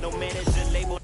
no manager label.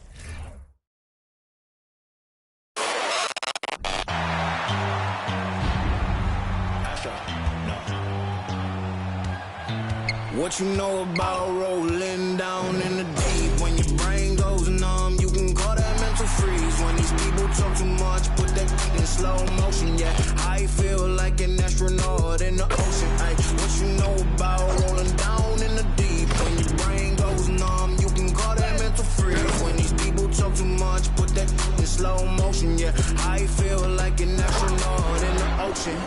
What you know about rolling down in the deep? When your brain goes numb, you can call that mental freeze. When these people talk too much, put that in slow motion. Yeah, I feel like an astronaut in the ocean. Ay, what you know about rolling down in the deep? When your brain goes numb, you can call that mental freeze. When these people talk too much, put that in slow motion. Yeah, I feel like an astronaut in the ocean.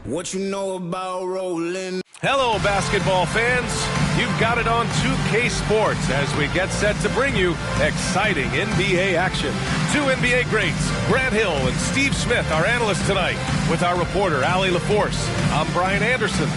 What you know about rolling? Hello, basketball fans. You've got it on 2K Sports as we get set to bring you exciting NBA action. Two NBA greats, Grant Hill and Steve Smith, our analysts tonight, with our reporter, Allie LaForce. I'm Brian Anderson.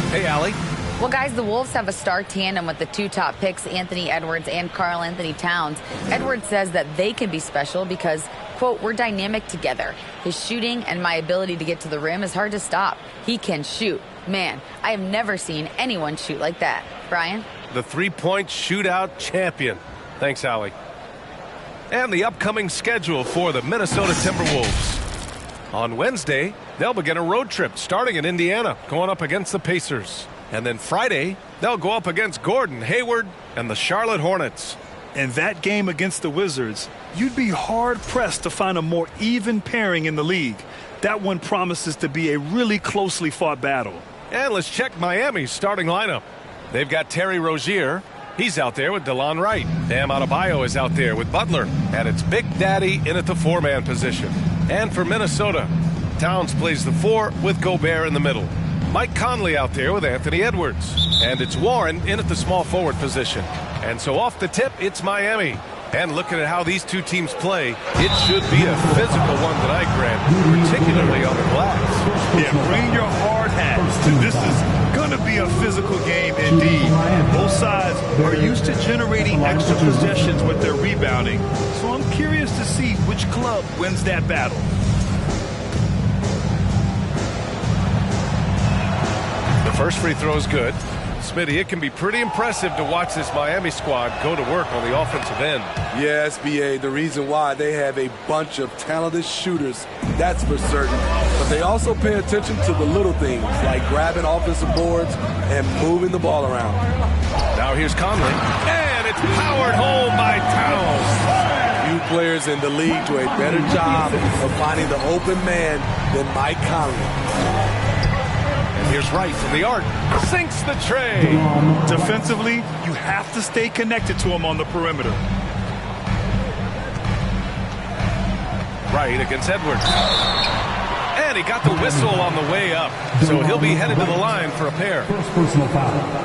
Hey, Allie. Well, guys, the Wolves have a star tandem with the two top picks, Anthony Edwards and Karl Anthony Towns. Edwards says that they can be special because, quote, we're dynamic together. His shooting and my ability to get to the rim is hard to stop. He can shoot. Man, I have never seen anyone shoot like that. Brian? The three-point shootout champion. Thanks, Allie. And the upcoming schedule for the Minnesota Timberwolves. On Wednesday, they'll begin a road trip starting in Indiana, going up against the Pacers. And then Friday, they'll go up against Gordon Hayward and the Charlotte Hornets. In that game against the Wizards, you'd be hard-pressed to find a more even pairing in the league. That one promises to be a really closely fought battle. And let's check Miami's starting lineup. They've got Terry Rozier. He's out there with DeLon Wright. Bam Adebayo is out there with Butler. And it's Big Daddy in at the four-man position. And for Minnesota, Towns plays the four with Gobert in the middle. Mike Conley out there with Anthony Edwards. And it's Warren in at the small forward position. And so off the tip, it's Miami. And looking at how these two teams play, it should be a physical one tonight, Grant, particularly on the glass. Yeah, bring your hard hat. This is going to be a physical game indeed. Both sides are used to generating extra possessions with their rebounding. So I'm curious to see which club wins that battle. The first free throw is good. Smitty, it can be pretty impressive to watch this Miami squad go to work on the offensive end. Yes, BA, the reason why they have a bunch of talented shooters, that's for certain. But they also pay attention to the little things, like grabbing offensive boards and moving the ball around. Now here's Conley, and it's powered home by Towns. Few players in the league do a better job of finding the open man than Mike Conley. Here's Wright from the arc. Sinks the tray. Defensively, you have to stay connected to him on the perimeter. Wright against Edwards. And he got the whistle on the way up. So he'll be headed to the line for a pair.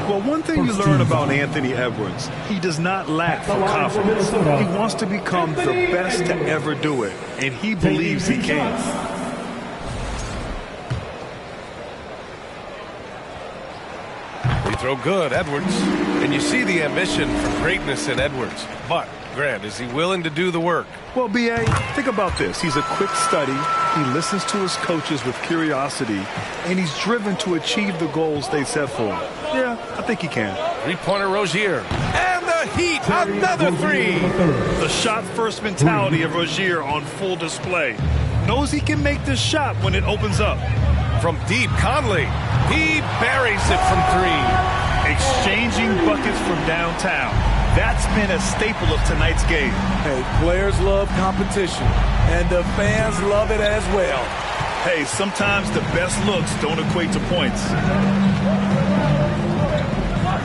Well, one thing you learn about Anthony Edwards, he does not lack for confidence. He wants to become the best to ever do it. And he believes he can. Throw good, Edwards. And you see the ambition for greatness in Edwards. But, Grant, is he willing to do the work? Well, B.A., think about this. He's a quick study. He listens to his coaches with curiosity. And he's driven to achieve the goals they set for him. Yeah, I think he can. Three-pointer Rozier. And the Heat, another three. The shot-first mentality of Rozier on full display. Knows he can make this shot when it opens up. From deep, Conley. He buries it from three. Exchanging buckets from downtown. That's been a staple of tonight's game. Hey, players love competition, and the fans love it as well. Hey, sometimes the best looks don't equate to points.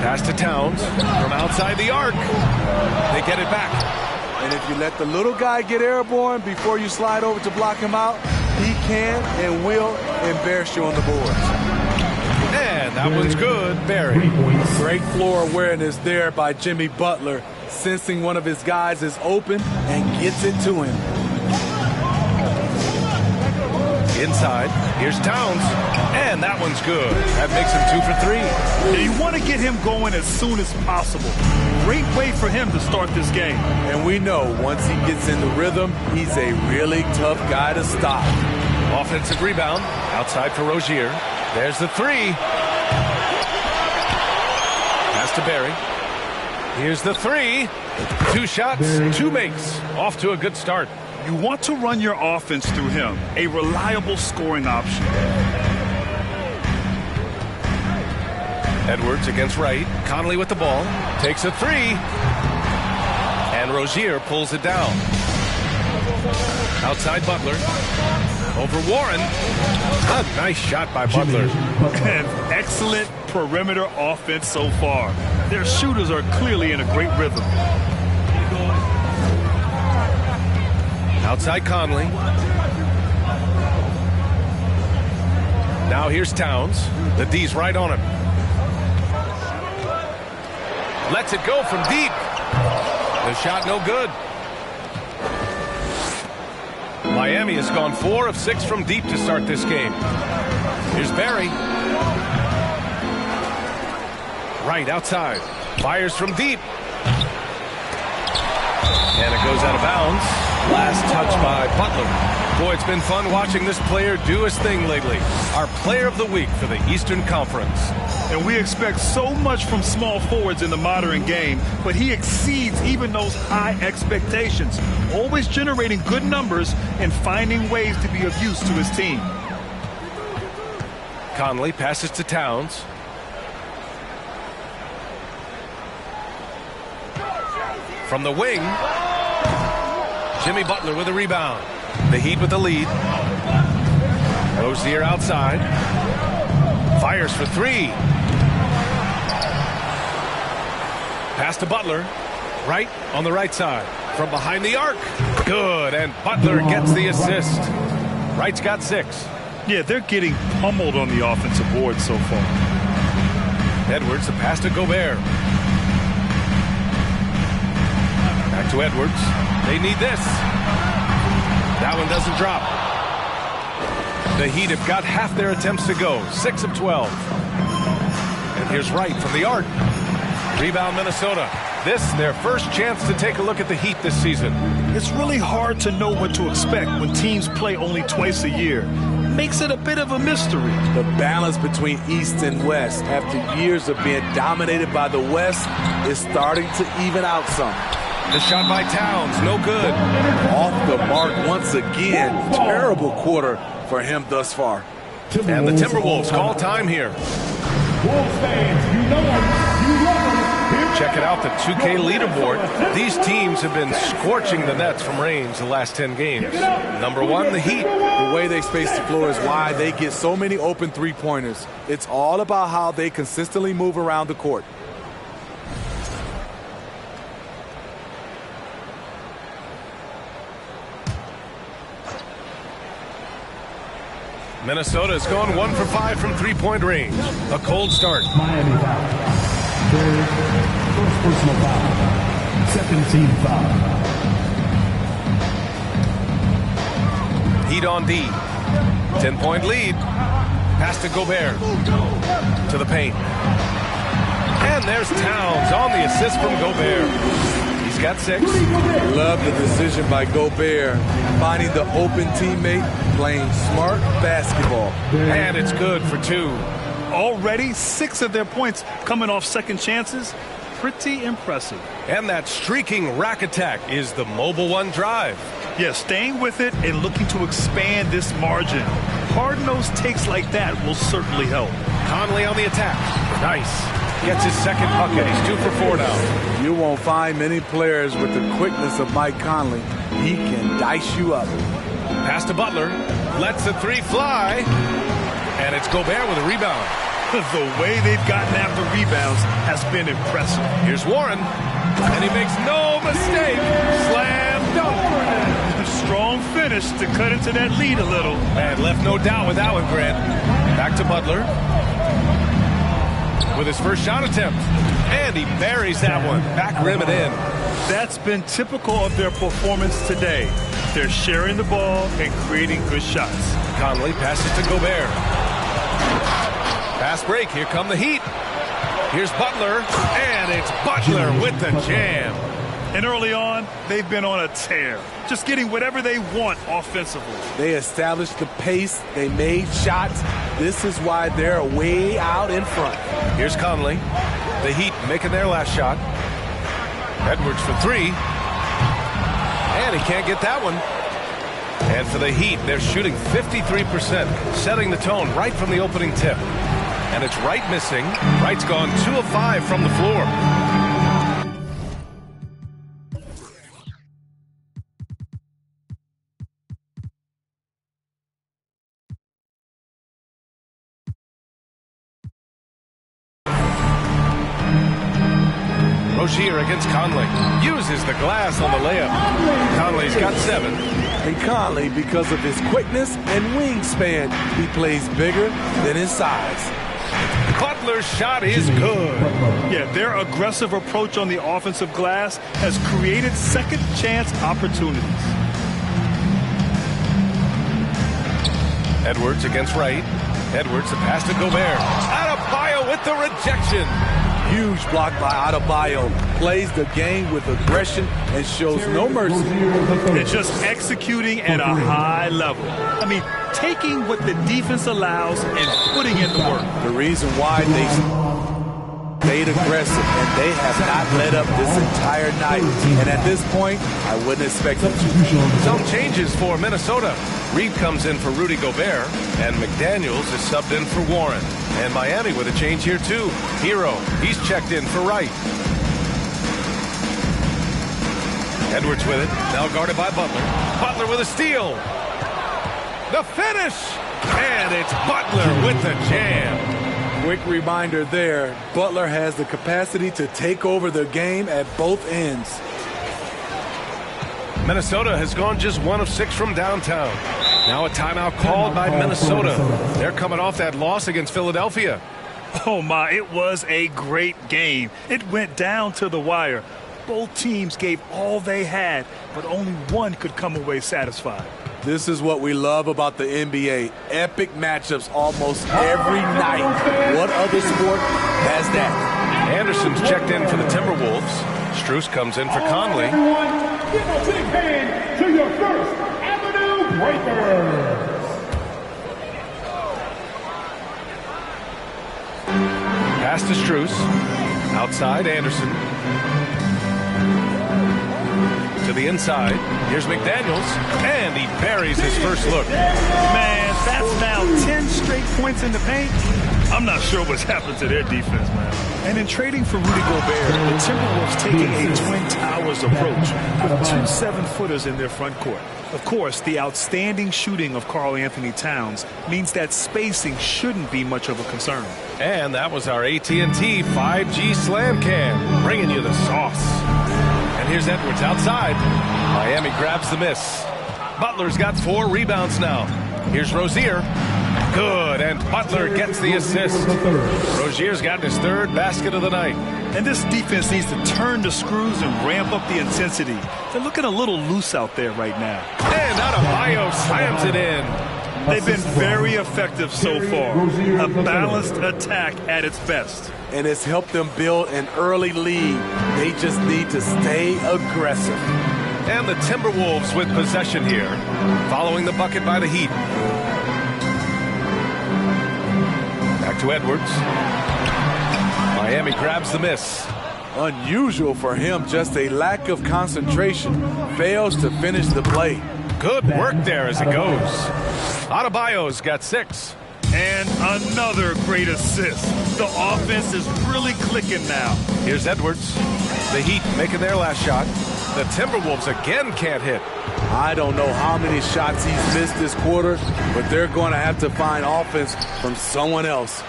Pass to Towns from outside the arc. They get it back. And if you let the little guy get airborne before you slide over to block him out, he can and will embarrass you on the boards. And that one's good, Barry. Great floor awareness there by Jimmy Butler, sensing one of his guys is open and gets it to him. Inside, here's Towns, and that one's good. That makes him 2 for 3. Yeah, you want to get him going as soon as possible. Great way for him to start this game. And we know once he gets in the rhythm, he's a really tough guy to stop. Offensive rebound, outside for Rozier. There's the three. Pass to Barry. Here's the three. 2 shots, 2 makes. Off to a good start. You want to run your offense through him, a reliable scoring option. Edwards against Wright. Conley with the ball. Takes a 3. And Rozier pulls it down. Outside Butler. Over Warren. A nice shot by Butler. An excellent perimeter offense so far. Their shooters are clearly in a great rhythm. Outside Conley. Now here's Towns. The D's right on him. Lets it go from deep. The shot no good. Miami has gone 4 of 6 from deep to start this game. Here's Barry. Right outside. Fires from deep. And it goes out of bounds. Last touch by Butler. Boy, it's been fun watching this player do his thing lately. Our player of the week for the Eastern Conference. And we expect so much from small forwards in the modern game, but he exceeds even those high expectations, always generating good numbers and finding ways to be of use to his team. Conley passes to Towns. From the wing, Jimmy Butler with a rebound. The Heat with the lead. Rozier outside. Fires for 3. Pass to Butler. Right on the right side. From behind the arc. Good. And Butler gets the assist. Wright's got 6. Yeah, they're getting pummeled on the offensive board so far. Edwards, the pass to Gobert. Back to Edwards. They need this. That one doesn't drop. The Heat have got half their attempts to go. 6 of 12. And here's Wright from the arc. Rebound Minnesota. This their first chance to take a look at the Heat this season. It's really hard to know what to expect when teams play only twice a year. Makes it a bit of a mystery. The balance between East and West after years of being dominated by the West is starting to even out some. The shot by Towns, no good. Off the mark once again. Terrible quarter for him thus far. And the Timberwolves call time here. Check it out, the 2K leaderboard. These teams have been scorching the nets from range the last 10 games. Number 1, the Heat. The way they space the floor is why they get so many open three-pointers. It's all about how they consistently move around the court. Minnesota is going 1 for 5 from three-point range. A cold start. Miami foul. First personal foul. Second team foul. Heat on D. 10-point lead. Pass to Gobert. To the paint. And there's Towns on the assist from Gobert. He's got 6. Love the decision by Gobert. Finding the open teammate, playing smart basketball. And it's good for 2. Already 6 of their points coming off second chances. Pretty impressive. And that streaking rack attack is the Mobile One drive. Yeah, staying with it and looking to expand this margin. Hard-nosed takes like that will certainly help. Conley on the attack. Nice. Gets his second bucket. He's 2 for 4 now. You won't find many players with the quickness of Mike Conley. He can dice you up. Pass to Butler. Lets the 3 fly. And it's Gobert with a rebound. The way they've gotten after rebounds has been impressive. Here's Warren. And he makes no mistake. Slam dunk. Strong finish to cut into that lead a little. And left no doubt with that one, Grant. Back to Butler. With his first shot attempt. And he buries that one. Back rim and in. That's been typical of their performance today. They're sharing the ball and creating good shots. Conley passes to Gobert. Pass break. Here come the Heat. Here's Butler. And it's Butler with the jam. And early on, they've been on a tear. Just getting whatever they want offensively. They established the pace. They made shots. This is why they're way out in front. Here's Conley. The Heat making their last shot. Edwards for three. And he can't get that one. And for the Heat, they're shooting 53%, setting the tone right from the opening tip. And it's Wright missing. Wright's gone 2 of 5 from the floor. Rozier against Conley. Uses the glass on the layup. Conley's got 7. And Conley, because of his quickness and wingspan, he plays bigger than his size. Butler's shot is good. Yeah, their aggressive approach on the offensive glass has created second chance opportunities. Edwards against Wright. Edwards, the pass to Gobert. Adebayo with the rejection. Huge block by Adebayo. Plays the game with aggression and shows no mercy. They're just executing at a high level. I mean, taking what the defense allows and putting in the work. The reason why they stayed aggressive and they have not let up this entire night. And at this point, I wouldn't expect them to. Some changes for Minnesota. Reed comes in for Rudy Gobert, and McDaniels is subbed in for Warren. And Miami with a change here too. Hero, he's checked in for Wright. Edwards with it, now guarded by Butler. Butler with a steal. The finish! And it's Butler with the jam. Quick reminder there, Butler has the capacity to take over the game at both ends. Minnesota has gone just 1 of 6 from downtown. Now a timeout called by Minnesota. They're coming off that loss against Philadelphia. Oh my, it was a great game. It went down to the wire. Both teams gave all they had, but only one could come away satisfied. This is what we love about the NBA. Epic matchups almost every night. What other sport has that? Anderson's checked in for the Timberwolves. Strus comes in for Conley. Give a big hand to your First Avenue Breakers. Pass to Strus. Outside, Anderson. To the inside. Here's McDaniels. And he buries his first look. Man, that's now 10 straight points in the paint. I'm not sure what's happened to their defense, man. And in trading for Rudy Gobert, the Timberwolves taking a Twin Towers approach with 2 7-footers in their front court. Of course, the outstanding shooting of Karl Anthony Towns means that spacing shouldn't be much of a concern. And that was our AT&T 5G Slam Cam, bringing you the sauce. And here's Edwards outside. Miami grabs the miss. Butler's got 4 rebounds now. Here's Rozier. Good, and Butler gets the assist. Rozier's gotten his 3rd basket of the night. And this defense needs to turn the screws and ramp up the intensity. They're looking a little loose out there right now. And Adebayo slams it in. They've been very effective so far. A balanced attack at its best. And it's helped them build an early lead. They just need to stay aggressive. And the Timberwolves with possession here, following the bucket by the Heat. Back to Edwards. Miami grabs the miss. Unusual for him, just a lack of concentration. Fails to finish the play. Good work there as it goes. Adebayo's got 6. And another great assist. The offense is really clicking now. Here's Edwards. The Heat making their last shot. The Timberwolves again can't hit. I don't know how many shots he's missed this quarter, but they're going to have to find offense from someone else.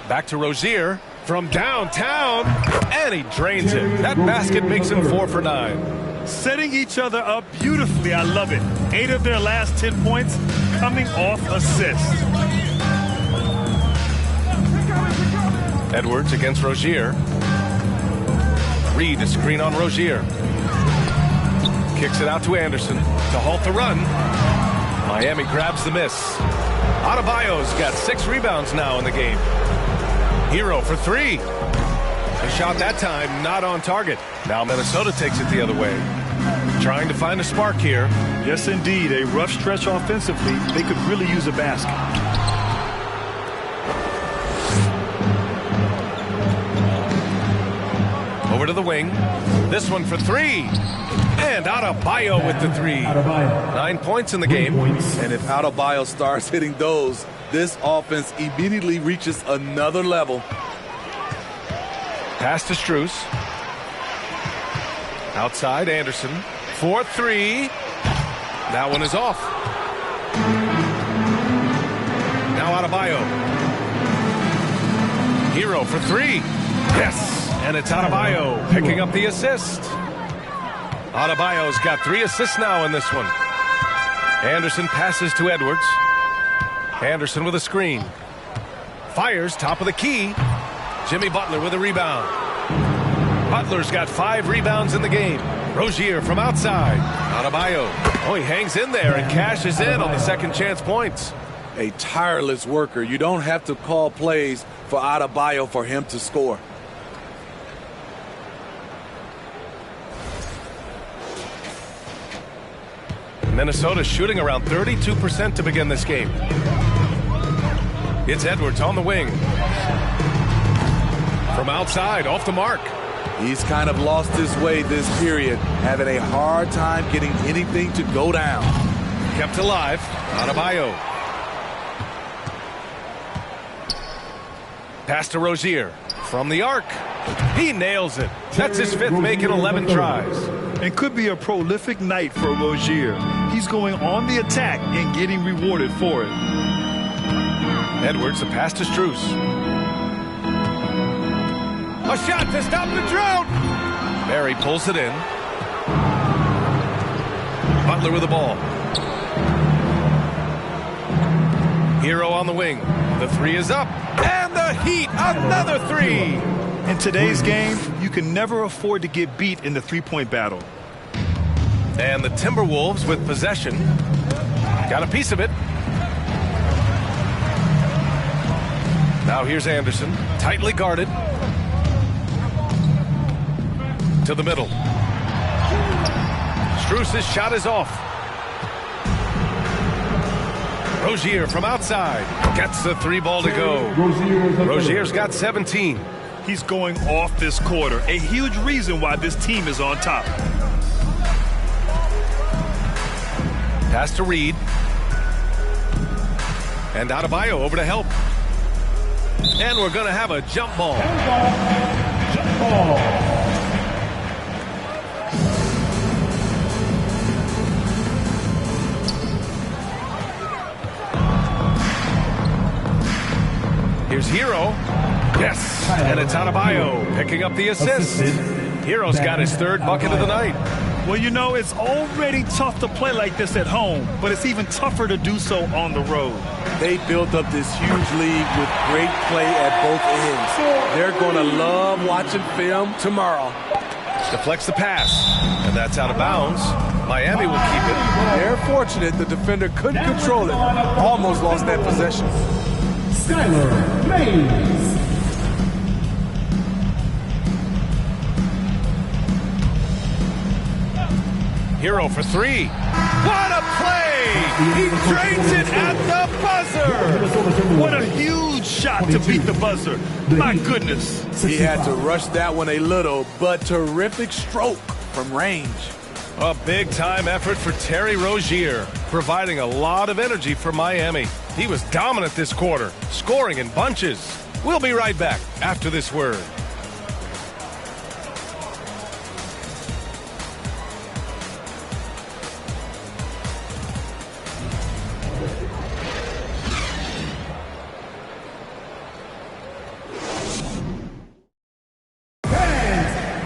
Back to Rozier from downtown, and he drains it. That basket makes him 4 for 9. Setting each other up beautifully. I love it. 8 of their last 10 points coming off assists. Edwards against Rozier. Reed, a screen on Rozier. Kicks it out to Anderson to halt the run. Miami grabs the miss. Adebayo's got 6 rebounds now in the game. Hero for 3. The shot that time not on target. Now Minnesota takes it the other way. Trying to find a spark here. Yes, indeed. A rough stretch offensively. They could really use a basket. to the wing. This one for three. And Adebayo with the three. 9 points in the game. And if Adebayo starts hitting those, this offense immediately reaches another level. Pass to Strus. Outside, Anderson. 4-3. That one is off. Now Adebayo. Hero for three. Yes. And it's Adebayo picking up the assist. Adebayo's got 3 assists now in this one. Anderson passes to Edwards. Anderson with a screen. Fires top of the key. Jimmy Butler with a rebound. Butler's got 5 rebounds in the game. Rozier from outside. Adebayo. Oh, he hangs in there and cashes in on the second chance points. A tireless worker. You don't have to call plays for Adebayo for him to score. Minnesota shooting around 32% to begin this game. It's Edwards on the wing. From outside, off the mark. He's kind of lost his way this period, having a hard time getting anything to go down. Kept alive. Adebayo. Pass to Rozier. From the arc. He nails it. That's his 5th make in 11 tries. And could be a prolific night for Rozier. He's going on the attack and getting rewarded for it. Edwards, the pass to Strus. A shot to stop the drought. Barry pulls it in. Butler with the ball. Hero on the wing. The 3 is up. And the Heat, another 3. In today's game, you can never afford to get beat in the three-point battle. And the Timberwolves with possession. Got a piece of it. Now here's Anderson, tightly guarded. To the middle. Strus's shot is off. Rozier from outside. Gets the 3 ball to go. Rozier's got 17. He's going off this quarter. A huge reason why this team is on top. Pass to Reed. And Adebayo over to help. And we're going to have a jump ball. Jump ball. Here's Hero. Yes, and it's Adebayo picking up the assist. Hero's got his 3rd bucket of the night. Well, you know, it's already tough to play like this at home, but it's even tougher to do so on the road. They built up this huge lead with great play at both ends. They're going to love watching film tomorrow. Deflects the pass, and that's out of bounds. Miami will keep it. They're fortunate the defender couldn't control it. Almost lost that possession. Skylar Mays. Hero for 3. What a play! He drains it at the buzzer! What a huge shot to beat the buzzer. My goodness. He had to rush that one a little, but terrific stroke from range. A big-time effort for Terry Rozier, providing a lot of energy for Miami. He was dominant this quarter, scoring in bunches. We'll be right back after this word.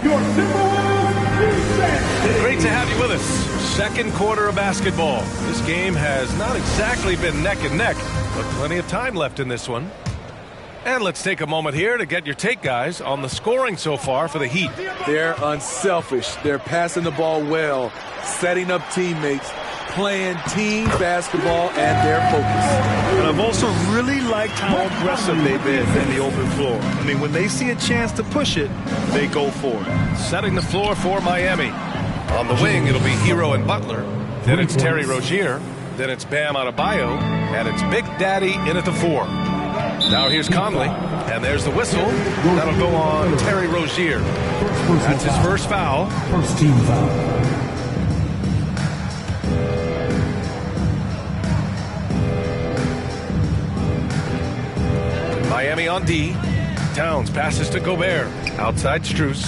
Your Timberwolves defense. Great to have you with us. Second quarter of basketball. This game has not exactly been neck and neck, but plenty of time left in this one. And let's take a moment here to get your take, guys, on the scoring so far for the Heat. They're unselfish. They're passing the ball well, setting up teammates, playing team basketball, and they're focused. And I've also really liked how aggressive they've been in the open floor. I mean, when they see a chance to push it, they go for it. Setting the floor for Miami. On the wing, it'll be Hero and Butler. Then it's Terry Rozier. Then it's Bam Adebayo. And it's Big Daddy in at the 4. Now here's Conley, and there's the whistle. That'll go on Terry Rozier. That's his first foul. First team foul. Miami on D. Towns passes to Gobert. Outside Strus.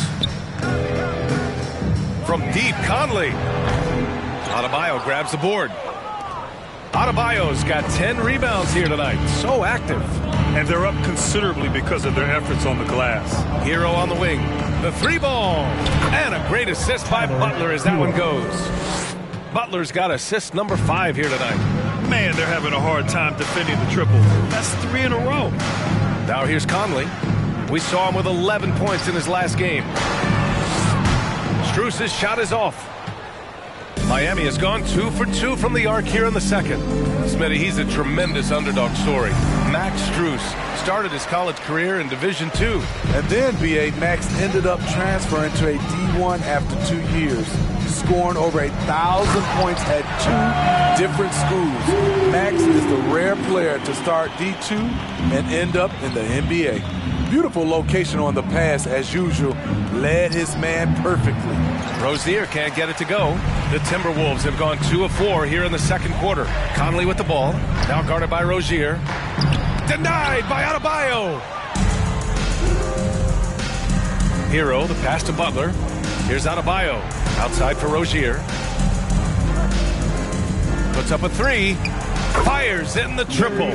From deep, Conley. Adebayo grabs the board. Adebayo's got 10 rebounds here tonight. So active. And they're up considerably because of their efforts on the glass. Hero on the wing. The three ball. And a great assist by Butler as that one goes. Butler's got assist number 5 here tonight. Man, they're having a hard time defending the triple. That's 3 in a row. Now here's Conley. We saw him with 11 points in his last game. Strus's shot is off. Miami has gone 2 for 2 from the arc here in the second. Smitty, he's a tremendous underdog story. Max Strus started his college career in Division II. And then, B.A., Max ended up transferring to a D1 after 2 years, scoring over 1,000 points at 2 different schools. Max is the rare player to start D2 and end up in the NBA. Beautiful location on the pass, as usual. Led his man perfectly. Rozier can't get it to go. The Timberwolves have gone 2 of 4 here in the second quarter. Conley with the ball. Now guarded by Rozier. Denied by Adebayo. Hero, the pass to Butler. Here's Adebayo. Outside for Rozier. Puts up a 3. Fires in the triple.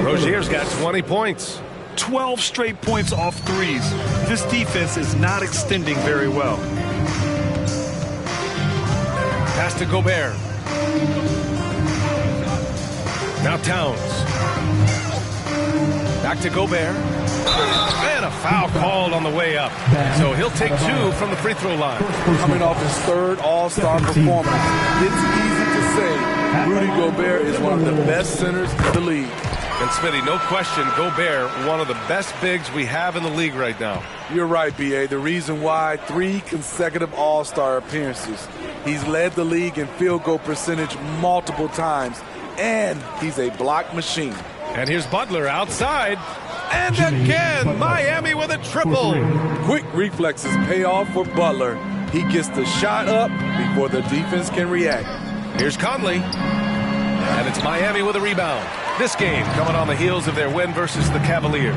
Rozier's got 20 points. 12 straight points off threes. This defense is not extending very well. Pass to Gobert. Now Towns. Back to Gobert. And a foul called on the way up. So he'll take 2 from the free throw line. Coming off his 3rd All-Star performance, it's easy to say Rudy Gobert is one of the best centers in the league. And Smitty, no question, Gobert, one of the best bigs we have in the league right now. You're right, B.A. The reason why 3 consecutive All-Star appearances. He's led the league in field goal percentage multiple times, and he's a block machine. And here's Butler outside. And again, Miami with a triple. Quick reflexes pay off for Butler. He gets the shot up before the defense can react. Here's Conley. And it's Miami with a rebound. This game coming on the heels of their win versus the Cavaliers.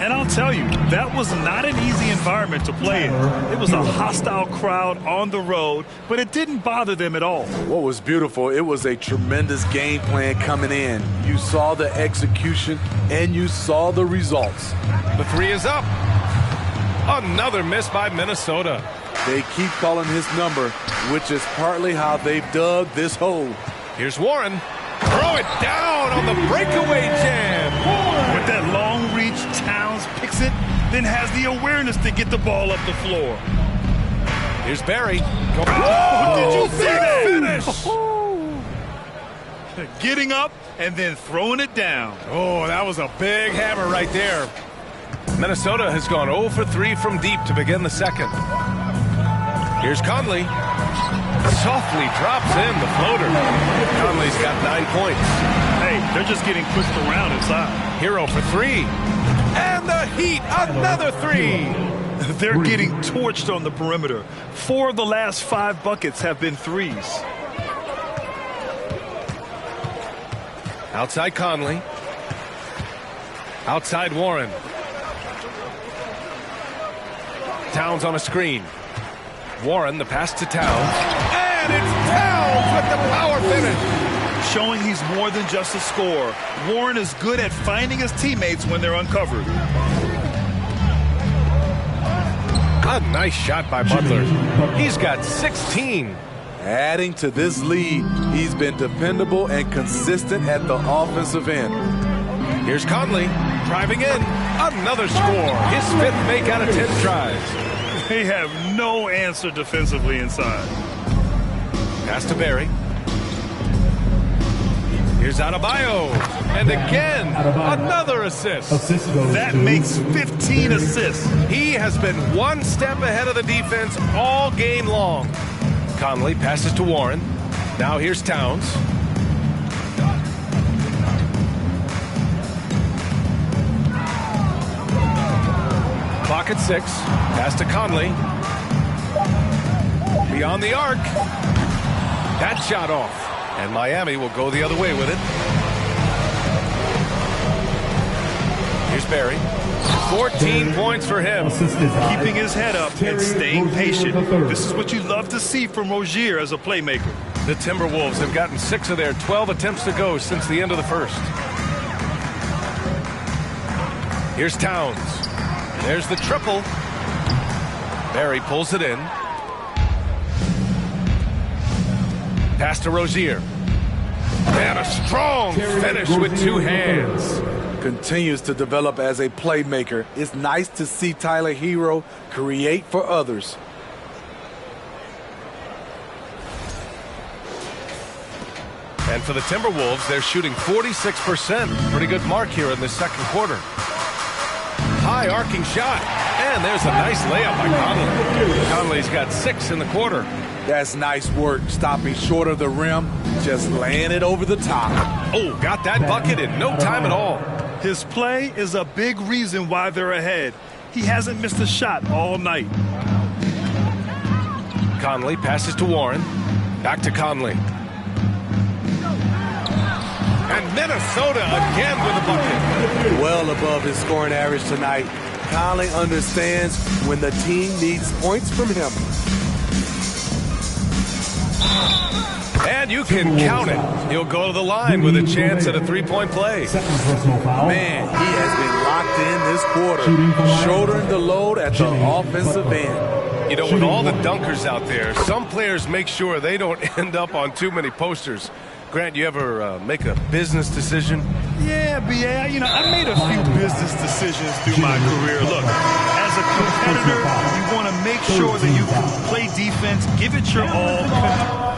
And I'll tell you, that was not an easy environment to play in. It was a hostile crowd on the road, but it didn't bother them at all. What was beautiful, it was a tremendous game plan coming in. You saw the execution, and you saw the results. The 3 is up. Another miss by Minnesota. They keep calling his number, which is partly how they've dug this hole. Here's Warren. Throw it down on the breakaway jam. With that long reach, Towns picks it, then has the awareness to get the ball up the floor. Here's Barry. Oh, did you see that? Finish. Getting up and then throwing it down. Oh, that was a big hammer right there. Minnesota has gone 0 for 3 from deep to begin the second. Here's Conley. Softly drops in the floater. Conley's got 9 points. Hey, they're just getting pushed around inside. Hero for 3. And the Heat, another 3. They're getting torched on the perimeter. 4 of the last 5 buckets have been threes. Outside Conley. Outside Warren. Towns on a screen. Warren, the pass to Towns. And it's Towns with the power finish. Showing he's more than just a scorer. Warren is good at finding his teammates when they're uncovered. A nice shot by Butler. He's got 16. Adding to this lead, he's been dependable and consistent at the offensive end. Here's Conley driving in. Another score. His 5th make out of 10 tries. They have no answer defensively inside. Pass to Barry. Here's Adebayo. And again, another assist. That makes 15 assists. He has been one step ahead of the defense all game long. Conley passes to Warren. Now here's Towns. Clock at 6. Pass to Conley. Beyond the arc. That shot off. And Miami will go the other way with it. Here's Barry. 14 points for him. Keeping his head up and staying patient. This is what you love to see from Rozier as a playmaker. The Timberwolves have gotten 6 of their 12 attempts to go since the end of the first. Here's Towns. There's the triple. Barry pulls it in. Pass to Rozier. And a strong finish with 2 hands. Continues to develop as a playmaker. It's nice to see Tyler Hero create for others. And for the Timberwolves, they're shooting 46%. Pretty good mark here in the second quarter. High arcing shot. And there's a nice layup by Conley. Conley's got 6 in the quarter. That's nice work, stopping short of the rim, just laying it over the top. Oh, got that bucket in no time at all. His play is a big reason why they're ahead. He hasn't missed a shot all night. Conley passes to Warren. Back to Conley. And Minnesota again with a bucket. Well above his scoring average tonight. Conley understands when the team needs points from him. And you can count it. He'll go to the line with a chance at a 3-point play. Man, he has been locked in this quarter, shouldering the load at the offensive end. You know, with all the dunkers out there, some players make sure they don't end up on too many posters. Grant, you ever make a business decision? Yeah, B.A., you know, I made a few business decisions through my career. Look, as a competitor, you want to make sure that you can play defense, give it your all.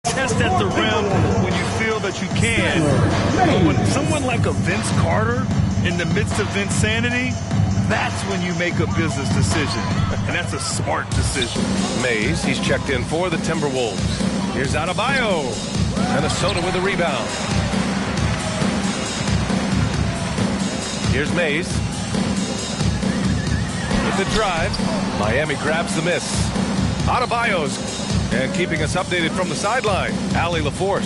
Test at the rim when you feel that you can. But when someone like a Vince Carter in the midst of insanity, that's when you make a business decision. And that's a smart decision. Mays, he's checked in for the Timberwolves. Here's Adebayo. Minnesota with a rebound. Here's Mays. With the drive. Miami grabs the miss. Adebayo's. And keeping us updated from the sideline, Allie LaForce.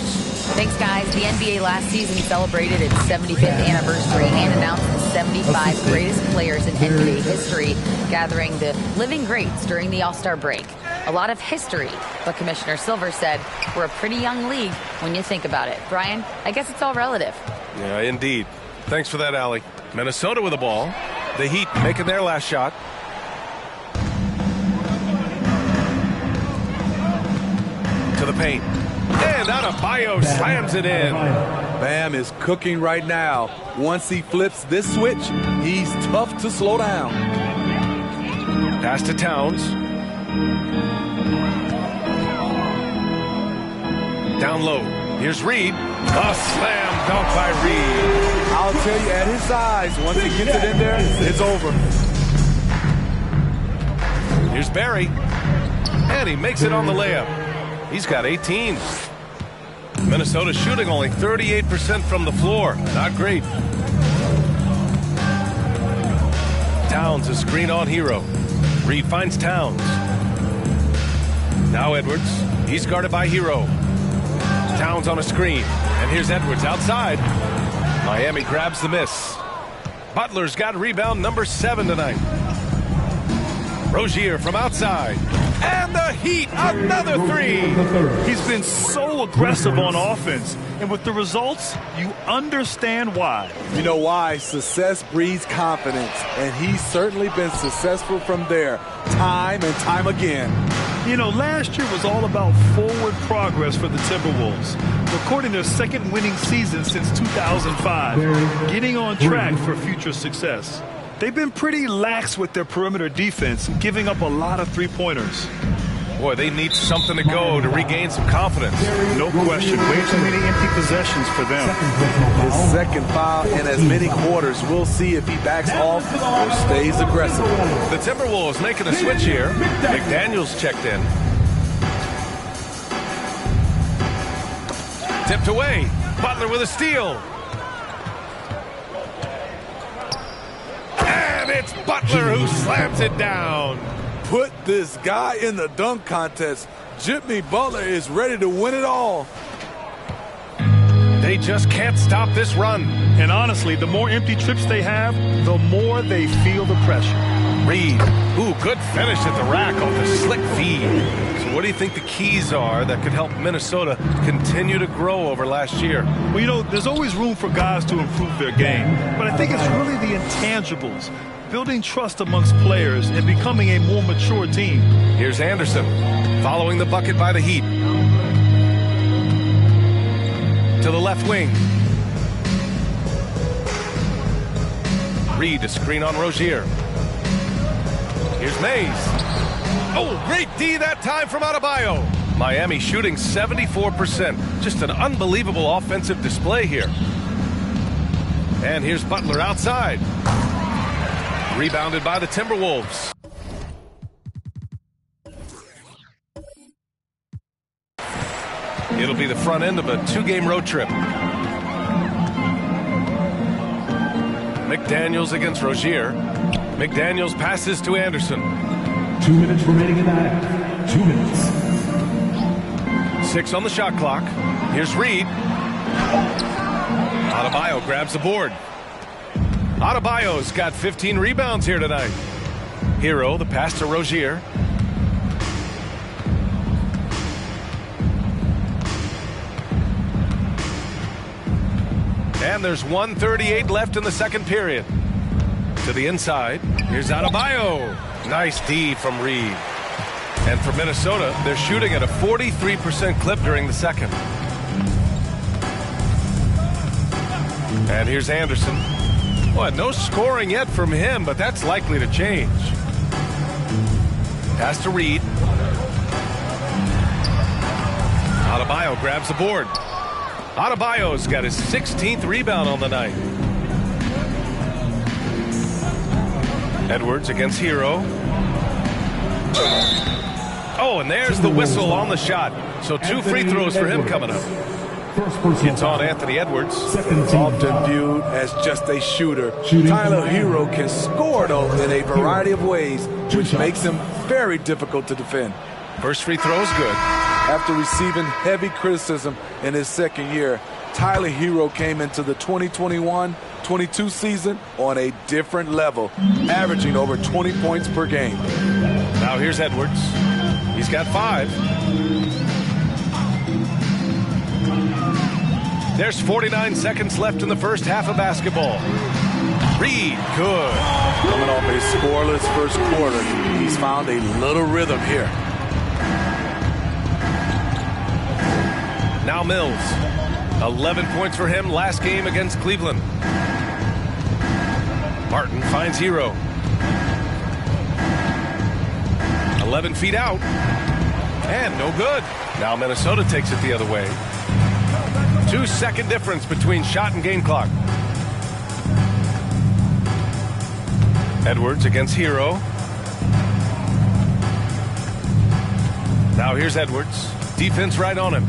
Thanks, guys. The NBA last season celebrated its 75th anniversary and announced the 75 greatest players in NBA history, gathering the living greats during the All-Star break. A lot of history, but Commissioner Silver said we're a pretty young league when you think about it. Brian, I guess it's all relative. Yeah, indeed. Thanks for that, Allie. Minnesota with the ball. The Heat making their last shot. To the paint. And Adebayo slams it in. Bam is cooking right now. Once he flips this switch, he's tough to slow down. Pass to Towns. Down low. Here's Reed. A slam dunk by Reed. I'll tell you, at his size, once he gets it in there, it's over. Here's Barry. And he makes it on the layup. He's got 18. Minnesota shooting only 38% from the floor. Not great. Towns is screen on Hero. Reed finds Towns. Now Edwards. He's guarded by Hero. Towns on a screen. And here's Edwards outside. Miami grabs the miss. Butler's got rebound number 7 tonight. Rozier from outside. And the Heat, another three. He's been so aggressive on offense. And with the results, you understand why. You know why? Success breeds confidence. And he's certainly been successful from there, time and time again. You know, last year was all about forward progress for the Timberwolves, recording their second winning season since 2005, getting on track for future success. They've been pretty lax with their perimeter defense, giving up a lot of three-pointers. Boy, they need something to go to regain some confidence. No question. Way too many empty possessions for them. His second foul in as many quarters. We'll see if he backs off or stays aggressive. The Timberwolves making a switch here. McDaniels checked in. Tipped away. Butler with a steal. And it's Butler who slams it down. Put this guy in the dunk contest. Jimmy Butler is ready to win it all. They just can't stop this run. And honestly, the more empty trips they have, the more they feel the pressure. Reed. Ooh, good finish at the rack off the slick feed. So what do you think the keys are that could help Minnesota continue to grow over last year? Well, you know, there's always room for guys to improve their game. But I think it's really the intangibles. Building trust amongst players and becoming a more mature team. Here's Anderson following the bucket by the Heat. To the left wing. Reed to screen on Rozier. Here's Mays. Oh, great D that time from Adebayo. Miami shooting 74%. Just an unbelievable offensive display here. And here's Butler outside. Rebounded by the Timberwolves. It'll be the front end of a 2-game road trip. McDaniels against Rozier. McDaniels passes to Anderson. 2 minutes remaining in that. 2 minutes. 6 on the shot clock. Here's Reed. Adebayo grabs the board. Adebayo's got 15 rebounds here tonight. Hero, the pass to Rozier. And there's 1:38 left in the second period. To the inside. Here's Adebayo. Nice D from Reed. And for Minnesota, they're shooting at a 43% clip during the second. And here's Anderson. Well, no scoring yet from him, but that's likely to change. Pass to Reed. Adebayo grabs the board. Adebayo's got his 16th rebound on the night. Edwards against Hero. Oh, and there's the whistle on the shot. So 2 free throws for him coming up. It's on Anthony Edwards. Often viewed as just a shooter, Tyler Hero can score, though, in a variety of ways, which makes him very difficult to defend. First free throw is good. After receiving heavy criticism in his second year, Tyler Hero came into the 2021 22 season on a different level, averaging over 20 points per game. Now here's Edwards. He's got 5. There's 49 seconds left in the first half of basketball. Reed, good. Coming off a scoreless first quarter, he's found a little rhythm here. Now Mills. 11 points for him last game against Cleveland. Martin finds Hero. 11 feet out. And no good. Now Minnesota takes it the other way. 2-second difference between shot and game clock. Edwards against Hero. Now here's Edwards. Defense right on him.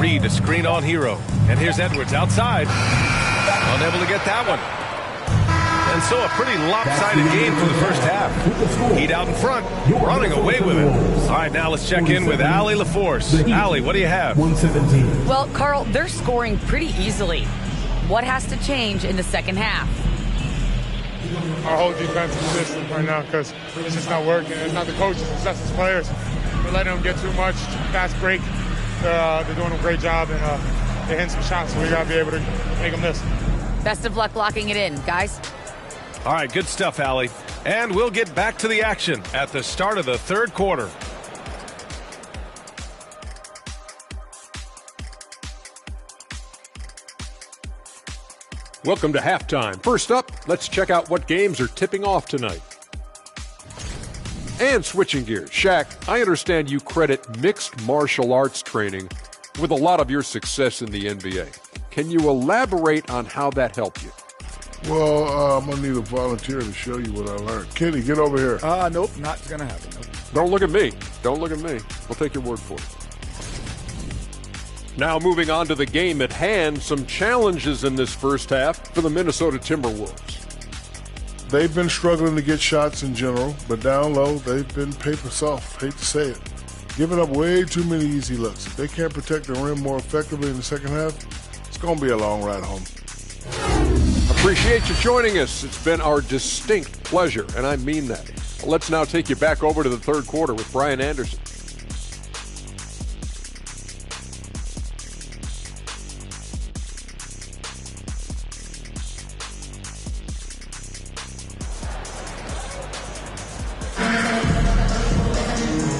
Reed, a screen on Hero. And here's Edwards outside. Unable to get that one. And so a pretty lopsided game for the first half. Heat out in front, running away with it. All right, now let's check in with Allie LaForce. Allie, what do you have? 117. Well, Carl, they're scoring pretty easily. What has to change in the second half? Our whole defensive system right now, because it's just not working. It's not the coaches, it's us as players. We're letting them get too much, fast break. They're doing a great job, and they're hitting some shots, so we got to be able to make them miss. Best of luck locking it in, guys. All right, good stuff, Allie. And we'll get back to the action at the start of the third quarter. Welcome to halftime. First up, let's check out what games are tipping off tonight. And switching gears, Shaq, I understand you credit mixed martial arts training with a lot of your success in the NBA. Can you elaborate on how that helped you? Well, I'm going to need a volunteer to show you what I learned. Kenny, get over here. Nope, not going to happen. Nope. Don't look at me. Don't look at me. We'll take your word for it. Now moving on to the game at hand, some challenges in this first half for the Minnesota Timberwolves. They've been struggling to get shots in general, but down low, they've been paper soft. Hate to say it. Giving up way too many easy looks. If they can't protect the rim more effectively in the second half, it's going to be a long ride home. Appreciate you joining us. It's been our distinct pleasure, and I mean that. Let's now take you back over to the third quarter with Brian Anderson.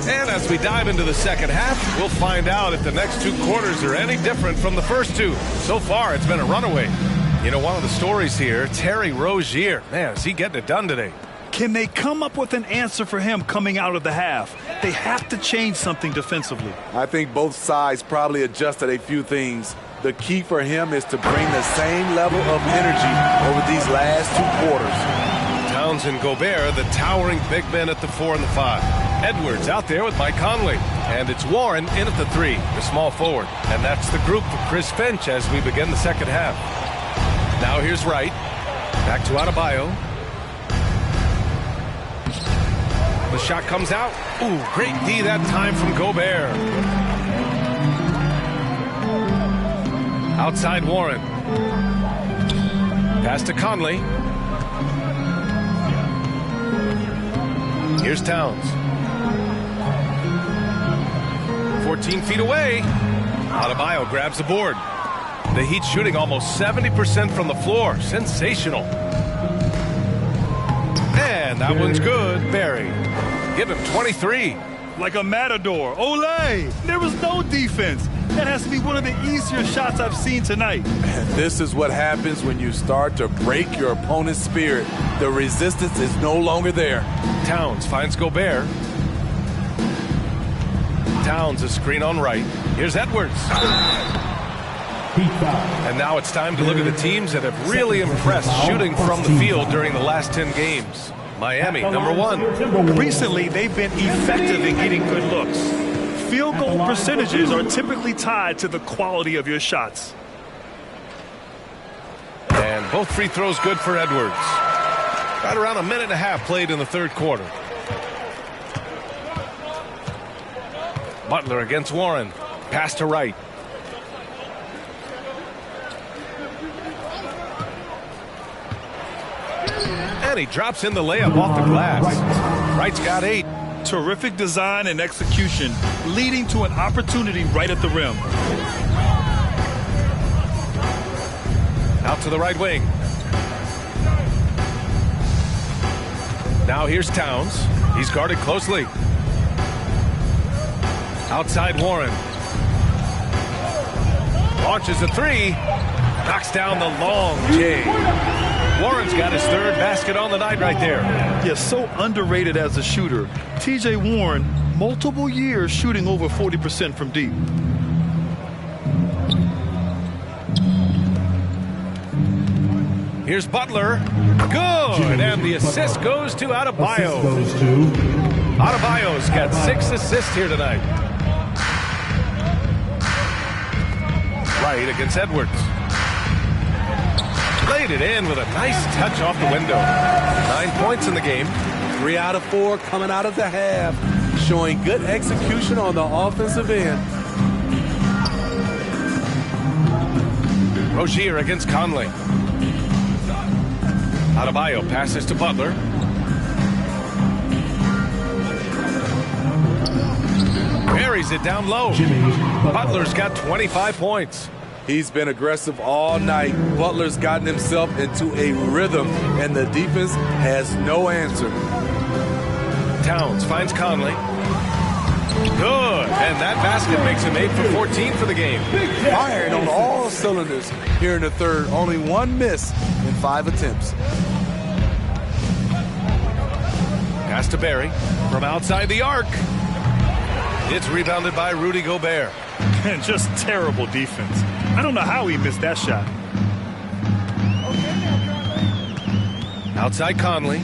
And as we dive into the second half, we'll find out if the next 2 quarters are any different from the first 2. So far, it's been a runaway. You know, one of the stories here, Terry Rozier. Man, is he getting it done today? Can they come up with an answer for him coming out of the half? They have to change something defensively. I think both sides probably adjusted a few things. The key for him is to bring the same level of energy over these last 2 quarters. Towns and Gobert, the towering big men at the 4 and the 5. Edwards out there with Mike Conley. And it's Warren in at the 3, the small forward. And that's the group for Chris Finch as we begin the second half. Now here's Wright. Back to Adebayo. The shot comes out. Ooh, great D that time from Gobert. Outside Warren. Pass to Conley. Here's Towns. 14 feet away. Adebayo grabs the board. The Heat shooting almost 70% from the floor. Sensational. And that one's good. Barry. Give him 23. Like a matador. Olay! There was no defense. That has to be one of the easier shots I've seen tonight. And this is what happens when you start to break your opponent's spirit. The resistance is no longer there. Towns finds Gobert. Towns a screen on Wright. Here's Edwards. And now it's time to look at the teams that have really impressed shooting from the field during the last 10 games. Miami, number 1. Recently, they've been effective in getting good looks. Field goal percentages are typically tied to the quality of your shots. And both free throws good for Edwards. Right around a minute and a half played in the third quarter. Butler against Warren. Pass to Wright. And he drops in the layup off the glass. Wright's got 8. Terrific design and execution, leading to an opportunity right at the rim. Out to the right wing. Now here's Towns. He's guarded closely. Outside Warren. Launches a 3. Knocks down the long J. Warren's got his 3rd basket on the night right there. Yeah, so underrated as a shooter. T.J. Warren, multiple years shooting over 40% from deep. Here's Butler. Good. And the assist goes to Adebayo. Adebayo's got 6 assists here tonight. Wright against Edwards. Laid it in with a nice touch off the window. 9 points in the game. 3 out of 4 coming out of the half, showing good execution on the offensive end. Rozier against Conley. Adebayo passes to Butler. Buries it down low. Butler's got 25 points. He's been aggressive all night. Butler's gotten himself into a rhythm, and the defense has no answer. Towns finds Conley. Good. And that basket makes him 8 for 14 for the game. Firing on all cylinders here in the third. Only 1 miss in 5 attempts. Pass to Barry from outside the arc. It's rebounded by Rudy Gobert. And just terrible defense. I don't know how he missed that shot. Outside Conley.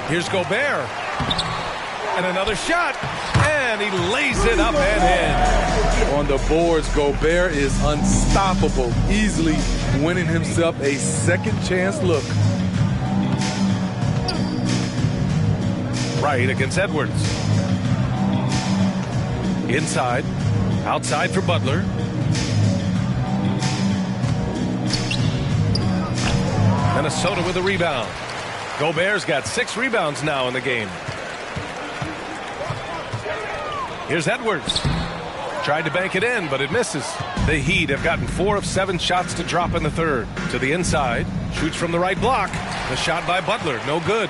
Here's Gobert. And another shot. And he lays it up and in. On the boards, Gobert is unstoppable, easily winning himself a second chance look. Wright against Edwards. Inside. Outside for Butler. Minnesota with a rebound. Gobert's got 6 rebounds now in the game. Here's Edwards. Tried to bank it in, but it misses. The Heat have gotten 4 of 7 shots to drop in the third. To the inside. Shoots from the right block. The shot by Butler. No good.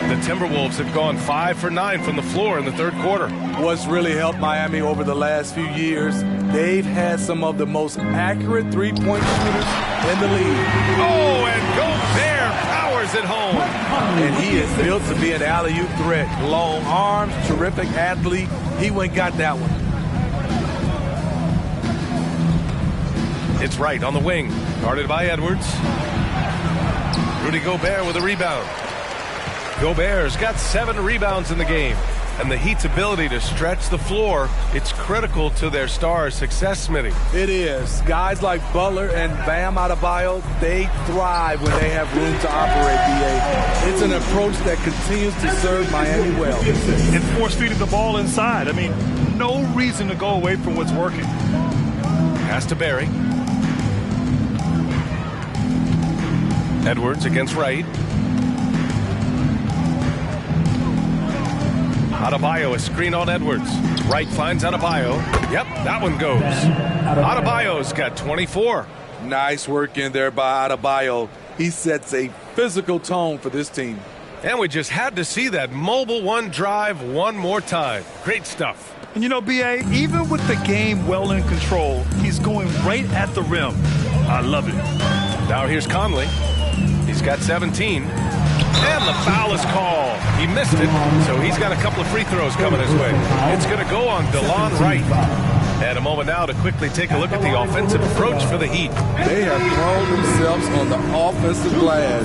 The Timberwolves have gone 5 for 9 from the floor in the third quarter. What's really helped Miami over the last few years, they've had some of the most accurate three-point shooters in the league. Oh, and Gobert powers it home. And he is built to be an alley-oop threat. Long arms, terrific athlete. He went and got that one. It's Wright on the wing. Guarded by Edwards. Rudy Gobert with a rebound. Gobert's got 7 rebounds in the game. And the Heat's ability to stretch the floor, it's critical to their stars' success, Smitty. It is. Guys like Butler and Bam Adebayo, they thrive when they have room to operate, B.A. It's an approach that continues to serve Miami well. And force-feeding the ball inside. I mean, no reason to go away from what's working. Pass to Barry. Edwards against Wright. Adebayo, a screen on Edwards. Wright finds Adebayo. Yep, that one goes. Adebayo's got 24. Nice work in there by Adebayo. He sets a physical tone for this team. And we just had to see that mobile one drive one more time. Great stuff. And you know, B.A., even with the game well in control, he's going right at the rim. I love it. Now here's Conley. He's got 17. And the foul is called. He missed it, so he's got a couple of free throws coming his way. It's going to go on DeLon Wright. And a moment now to quickly take a look at the offensive approach for the Heat. They have thrown themselves on the offensive glass.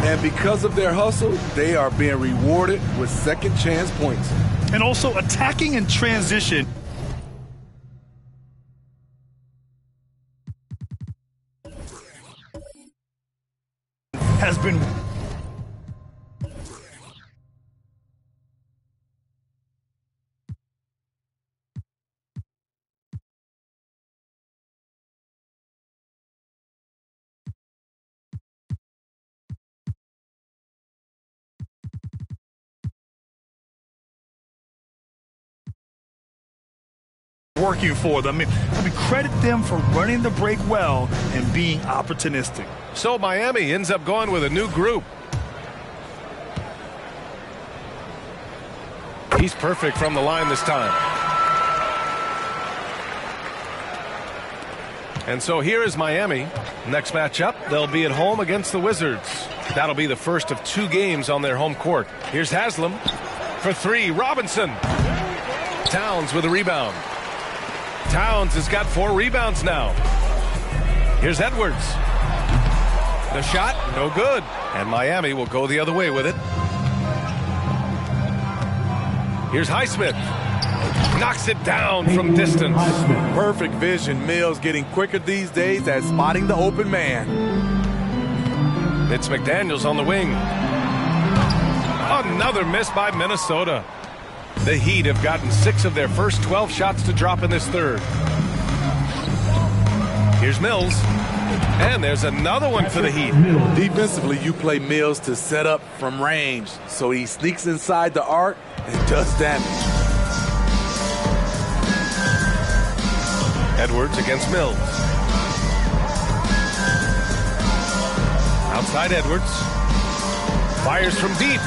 And because of their hustle, they are being rewarded with second chance points. And also attacking in transition. Has been working for them. I mean, credit them for running the break well and being opportunistic. So Miami ends up going with a new group. He's perfect from the line this time. And so here is Miami. Next matchup, they'll be at home against the Wizards. That'll be the first of 2 games on their home court. Here's Haslam for 3. Robinson. Towns with a rebound. Towns has got 4 rebounds now. Here's Edwards. The shot, no good. And Miami will go the other way with it. Here's Highsmith. Knocks it down from distance. Perfect vision. Mills getting quicker these days at spotting the open man. It's McDaniels on the wing. Another miss by Minnesota. The Heat have gotten 6 of their first 12 shots to drop in this third. Here's Mills. And there's another one for the Heat. Defensively, you play Mills to set up from range, so he sneaks inside the arc and does damage. Edwards against Mills. Outside Edwards. Fires from deep.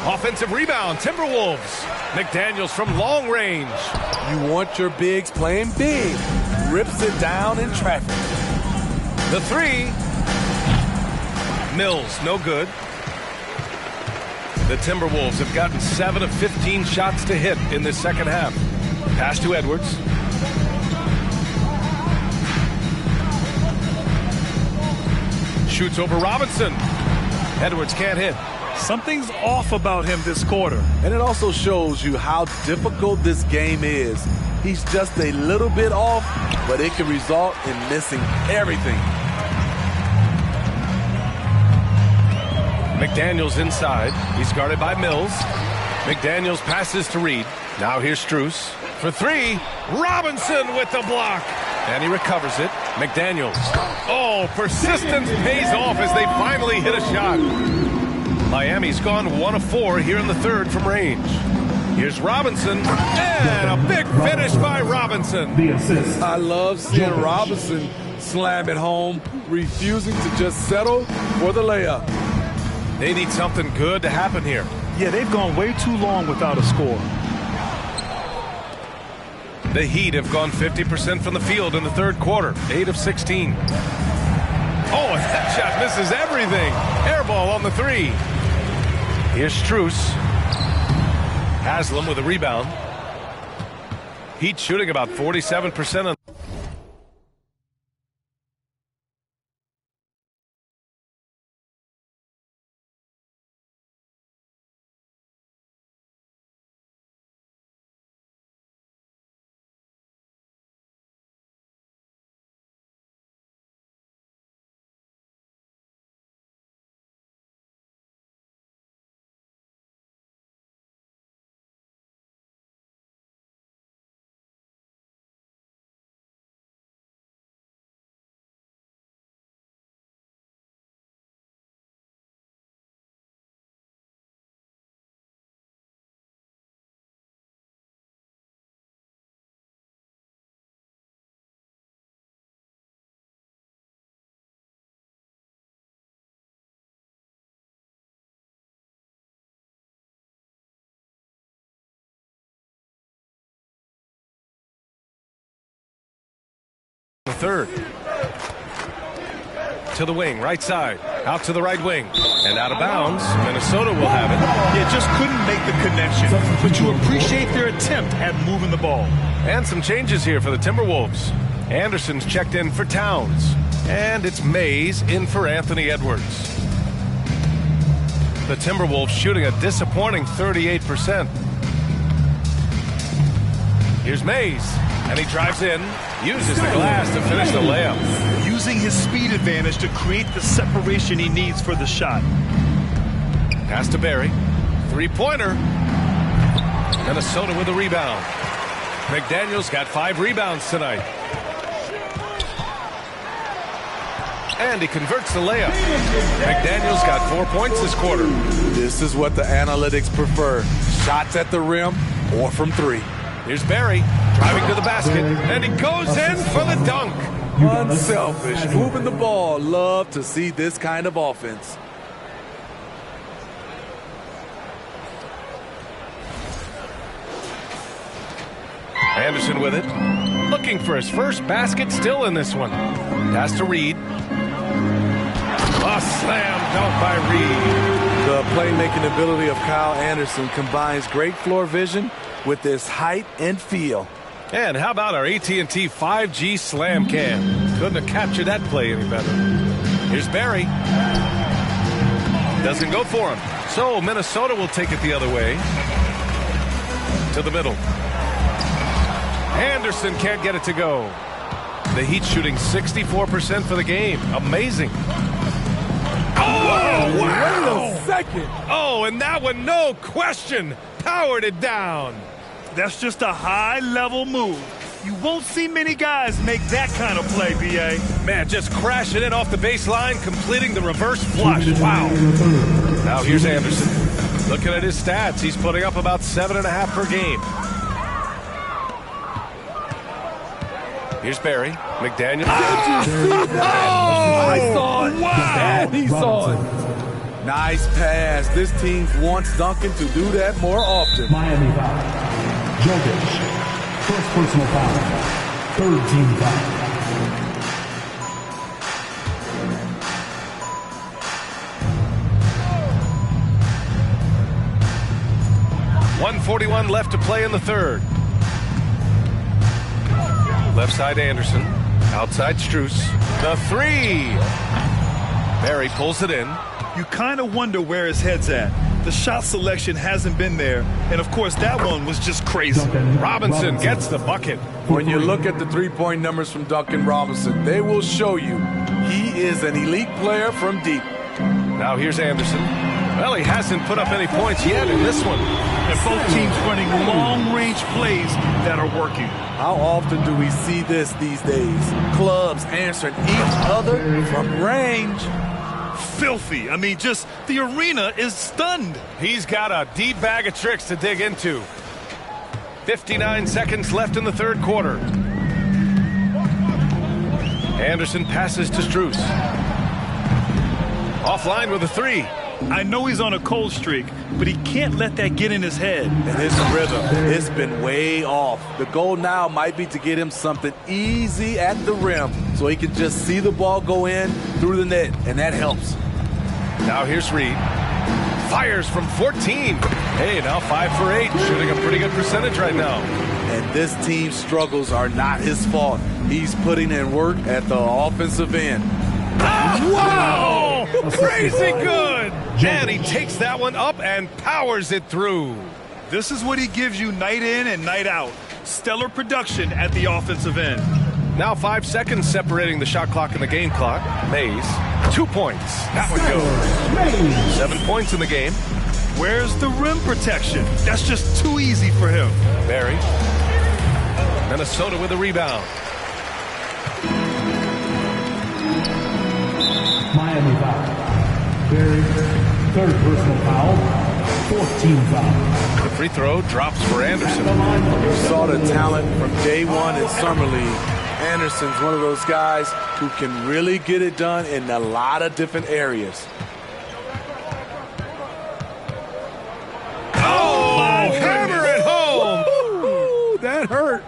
Offensive rebound, Timberwolves. McDaniels from long range. You want your bigs playing big. Rips it down in traffic. The 3. Mills, no good. The Timberwolves have gotten 7 of 15 shots to hit in this second half. Pass to Edwards. Shoots over Robinson. Edwards can't hit. Something's off about him this quarter. And it also shows you how difficult this game is. He's just a little bit off, but it can result in missing everything. McDaniels inside. He's guarded by Mills. McDaniels passes to Reed. Now here's Strus for 3. Robinson with the block. And he recovers it. McDaniels. Oh, persistence pays off as they finally hit a shot. Miami's gone 1 of 4 here in the third from range. Here's Robinson. And a big finish by Robinson. The assist. I love seeing Robinson slam it home, refusing to just settle for the layup. They need something good to happen here. Yeah, they've gone way too long without a score. The Heat have gone 50% from the field in the third quarter. 8 of 16. Oh, and that shot misses everything. Air ball on the 3. Here's Strus. Haslam with a rebound. Heat shooting about 47% on the third. To the wing, right side. Out to the right wing. And out of bounds. Minnesota will have it. Yeah, just couldn't make the connection. But you appreciate their attempt at moving the ball. And some changes here for the Timberwolves. Anderson's checked in for Towns. And it's Mays in for Anthony Edwards. The Timberwolves shooting a disappointing 38%. Here's Mays. And he drives in, uses the glass to finish the layup. Using his speed advantage to create the separation he needs for the shot. Pass to Barry. 3-pointer. Minnesota with the rebound. McDaniels got 5 rebounds tonight. And he converts the layup. McDaniels got 4 points this quarter. This is what the analytics prefer. Shots at the rim or from 3. Here's Barry driving to the basket, and he goes in for the dunk. Unselfish, moving the ball. Love to see this kind of offense. Anderson with it, looking for his first basket, still in this one. Pass to Reed. A slam dunk by Reed. The playmaking ability of Kyle Anderson combines great floor vision with his height and feel. And how about our AT&T 5G slam cam? Couldn't have captured that play any better. Here's Barry. Doesn't go for him. So Minnesota will take it the other way. To the middle. Anderson can't get it to go. The Heat shooting 64% for the game. Amazing. Oh, wow. Wait a second. Oh, and that one, no question, powered it down. That's just a high-level move. You won't see many guys make that kind of play, B.A. Man, just crashing in off the baseline, completing the reverse flush. Wow. Now here's Anderson. Looking at his stats, he's putting up about 7.5 per game. Here's Barry. McDaniel. I saw it. Wow. And he saw it. Nice pass. This team wants Duncan to do that more often. Miami foul. Jokic. First personal foul. Third team foul. .141 left to play in the third. Left side Anderson. Outside Strus. The three. Barry pulls it in. You kind of wonder where his head's at. The shot selection hasn't been there. And, of course, that one was just crazy. Robinson gets the bucket. When you look at the three-point numbers from Duncan Robinson, they will show you he is an elite player from deep. Now here's Anderson. Well, he hasn't put up any points yet in this one. And both teams running long-range plays that are working. How often do we see this these days? Clubs answering each other from range. Filthy. I mean, just the arena is stunned. He's got a deep bag of tricks to dig into. 59 seconds left in the third quarter. Anderson passes to Strus. Offline with a three. I know he's on a cold streak, but he can't let that get in his head. And his rhythm, it's been way off. The goal now might be to get him something easy at the rim so he can just see the ball go in through the net, and that helps. Now here's Reed. Fires from 14. Hey, now 5 for 8. Shooting a pretty good percentage right now. And this team's struggles are not his fault. He's putting in work at the offensive end. Wow! Crazy good! And he takes that one up and powers it through. This is what he gives you night in and night out. Stellar production at the offensive end. Now 5 seconds separating the shot clock and the game clock. Mays, 2 points. That one goes. 7 points in the game. Where's the rim protection? That's just too easy for him. Barry. Minnesota with a rebound. Miami foul. Barry, third personal foul. Fourth team foul. The free throw drops for Anderson. You saw the talent from day one in Summer League. Anderson's one of those guys who can really get it done in a lot of different areas. Oh, hammer it home! Ooh, that hurt.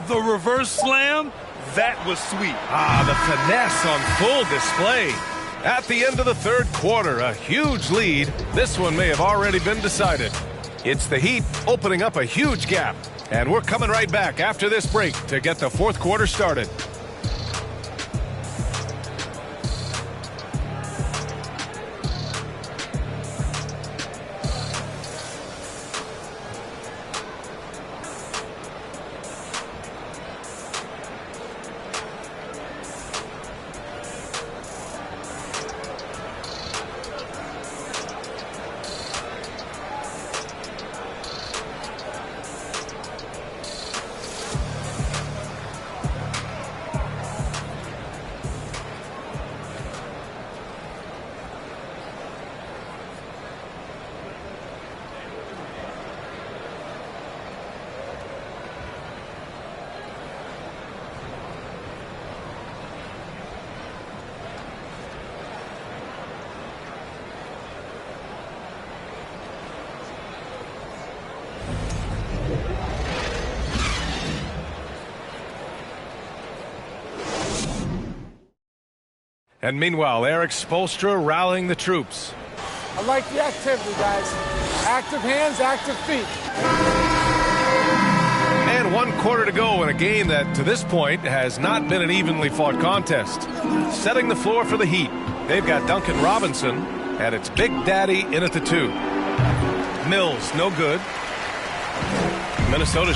The reverse slam, that was sweet. The finesse on full display. At the end of the third quarter, a huge lead. This one may have already been decided. It's the Heat opening up a huge gap. And we're coming right back after this break to get the fourth quarter started. And meanwhile, Eric Spoelstra rallying the troops. I like the activity, guys. Active hands, active feet. And 1 quarter to go in a game that, to this point, has not been an evenly fought contest. Setting the floor for the Heat. They've got Duncan Robinson, and it's Big Daddy in at the 2. Mills, no good. Minnesota.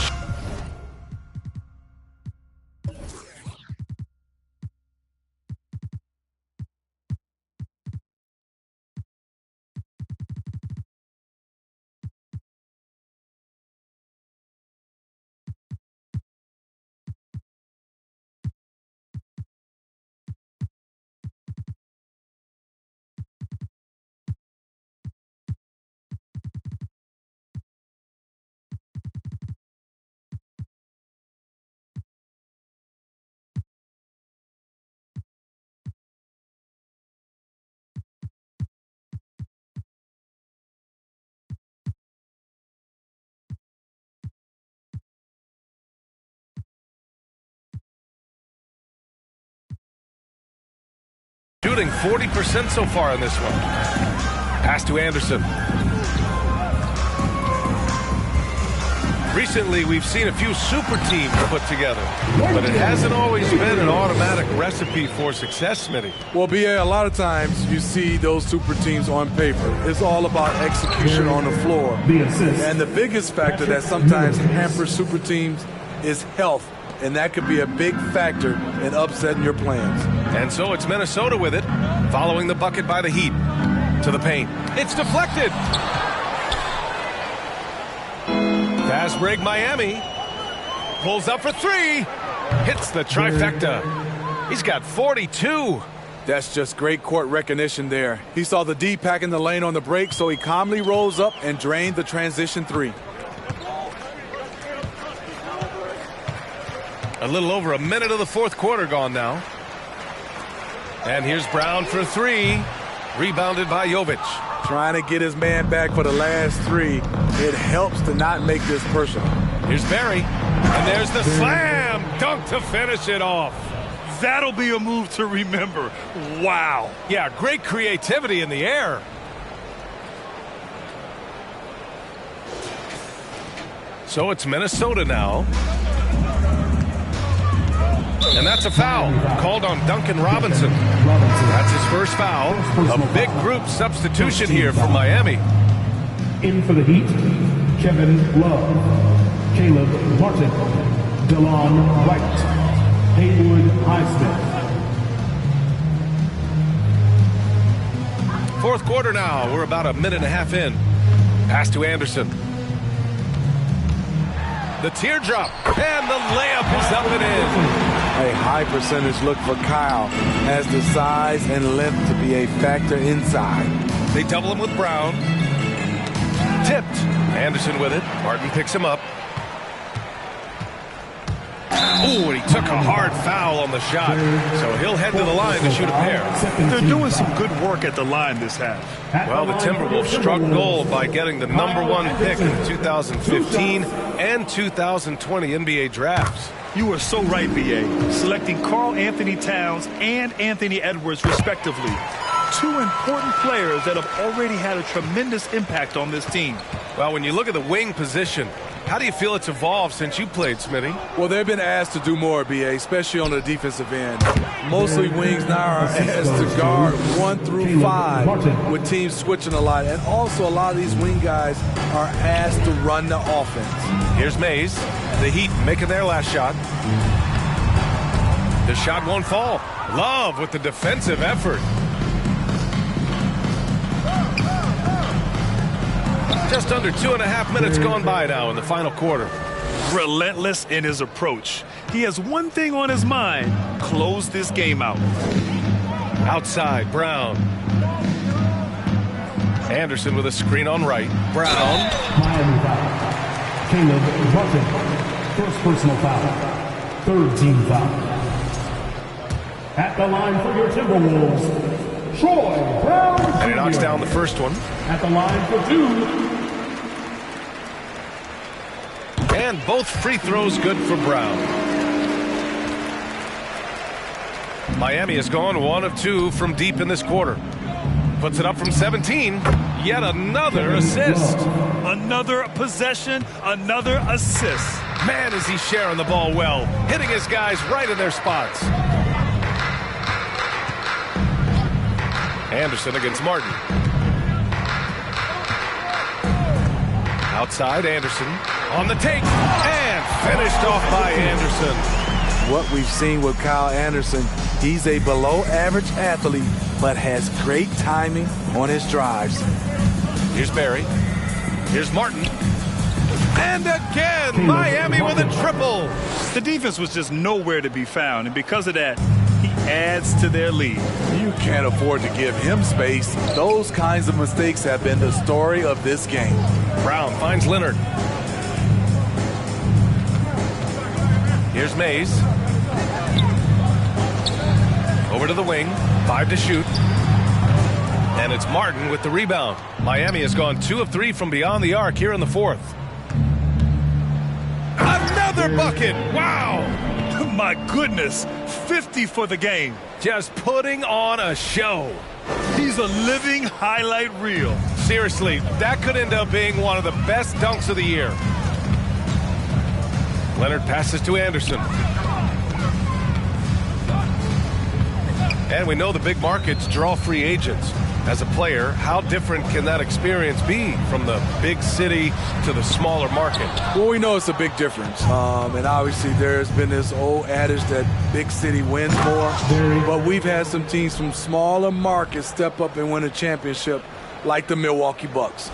Shooting 40% so far in this one. Pass to Anderson. Recently, we've seen a few super teams put together, but it hasn't always been an automatic recipe for success, Smitty. Well, BA, a lot of times you see those super teams on paper. It's all about execution on the floor. And the biggest factor that sometimes hampers super teams is health. And that could be a big factor in upsetting your plans. And so it's Minnesota with it, following the bucket by the Heat. To the paint. It's deflected. Fast break Miami. Pulls up for 3. Hits the trifecta. He's got 42. That's just great court recognition there. He saw the D pack in the lane on the break, so he calmly rose up and drained the transition 3. A little over a minute of the 4th quarter gone now. And here's Brown for 3. Rebounded by Jovic. Trying to get his man back for the last 3. It helps to not make this personal. Here's Barry. And there's the slam dunk to finish it off. That'll be a move to remember. Wow. Yeah, great creativity in the air. So it's Minnesota now. And that's a foul called on Duncan Robinson. That's his first foul. A big group substitution here for Miami. In for the Heat, Kevin Love, Caleb Martin, DeLon Wright, Haywood Highsmith. 4th quarter now. We're about a minute and a half in. Pass to Anderson. The teardrop, and the layup is up and in. A high percentage look for Kyle. Has the size and length to be a factor inside. They double him with Brown. Tipped. Anderson with it. Martin picks him up. Ooh, and he took a hard foul on the shot. So he'll head to the line to shoot a pair. They're doing some good work at the line this half. Well, the Timberwolves struck gold by getting the #1 pick in the 2015 and 2020 NBA drafts. You are so right, B.A. Selecting Karl Anthony Towns and Anthony Edwards, respectively. 2 important players that have already had a tremendous impact on this team. Well, when you look at the wing position, how do you feel it's evolved since you played, Smitty? Well, they've been asked to do more, BA, especially on the defensive end. Mostly wings now are asked to guard 1 through 5 with teams switching a lot. And also a lot of these wing guys are asked to run the offense. Here's Mays. The Heat making their last shot. The shot won't fall. Love with the defensive effort. Just under 2.5 minutes gone by now in the final quarter. Relentless in his approach. He has one thing on his mind: close this game out. Outside, Brown. Anderson with a screen on right. Brown. Miami foul. Caleb Martin. First personal foul. 3rd team foul. At the line for your Timberwolves, Troy Brown Jr. And he knocks down the first one. At the line for 2. And both free throws good for Brown. Miami has gone 1 of 2 from deep in this quarter. Puts it up from 17. Yet another assist. Another possession, another assist. Man, is he sharing the ball well, hitting his guys right in their spots. Anderson against Martin. Outside, Anderson on the take, and finished off by Anderson. What we've seen with Kyle Anderson, he's a below-average athlete, but has great timing on his drives. Here's Barry. Here's Martin. And again, Miami with a triple. The defense was just nowhere to be found, and because of that, he adds to their lead. You can't afford to give him space. Those kinds of mistakes have been the story of this game. Brown finds Leonard. Here's Mays. Over to the wing. 5 to shoot. And it's Martin with the rebound. Miami has gone 2 of 3 from beyond the arc here in the fourth. Another bucket. Wow. My goodness. 50 for the game. Just putting on a show. He's a living highlight reel. Seriously, that could end up being one of the best dunks of the year. Leonard passes to Anderson. And we know the big markets draw free agents. As a player, how different can that experience be from the big city to the smaller market? Well, we know it's a big difference. And obviously there's been this old adage that big city wins more. But we've had some teams from smaller markets step up and win a championship, like the Milwaukee Bucks.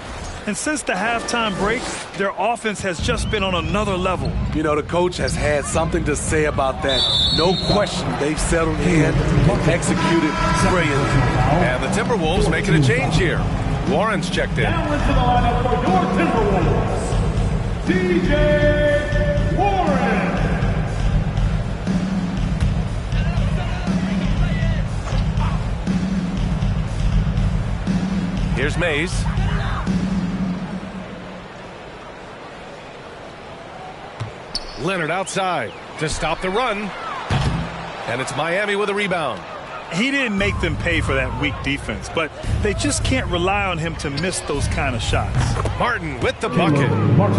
And since the halftime break, their offense has just been on another level. You know, the coach has had something to say about that. No question, they've settled in and executed brilliantly. And the Timberwolves making a change here. Warren's checked in. Now into the lineup for your Timberwolves, DJ Warren. Here's Mays. Leonard outside to stop the run. And it's Miami with a rebound. He didn't make them pay for that weak defense, but they just can't rely on him to miss those kind of shots. Martin with the bucket.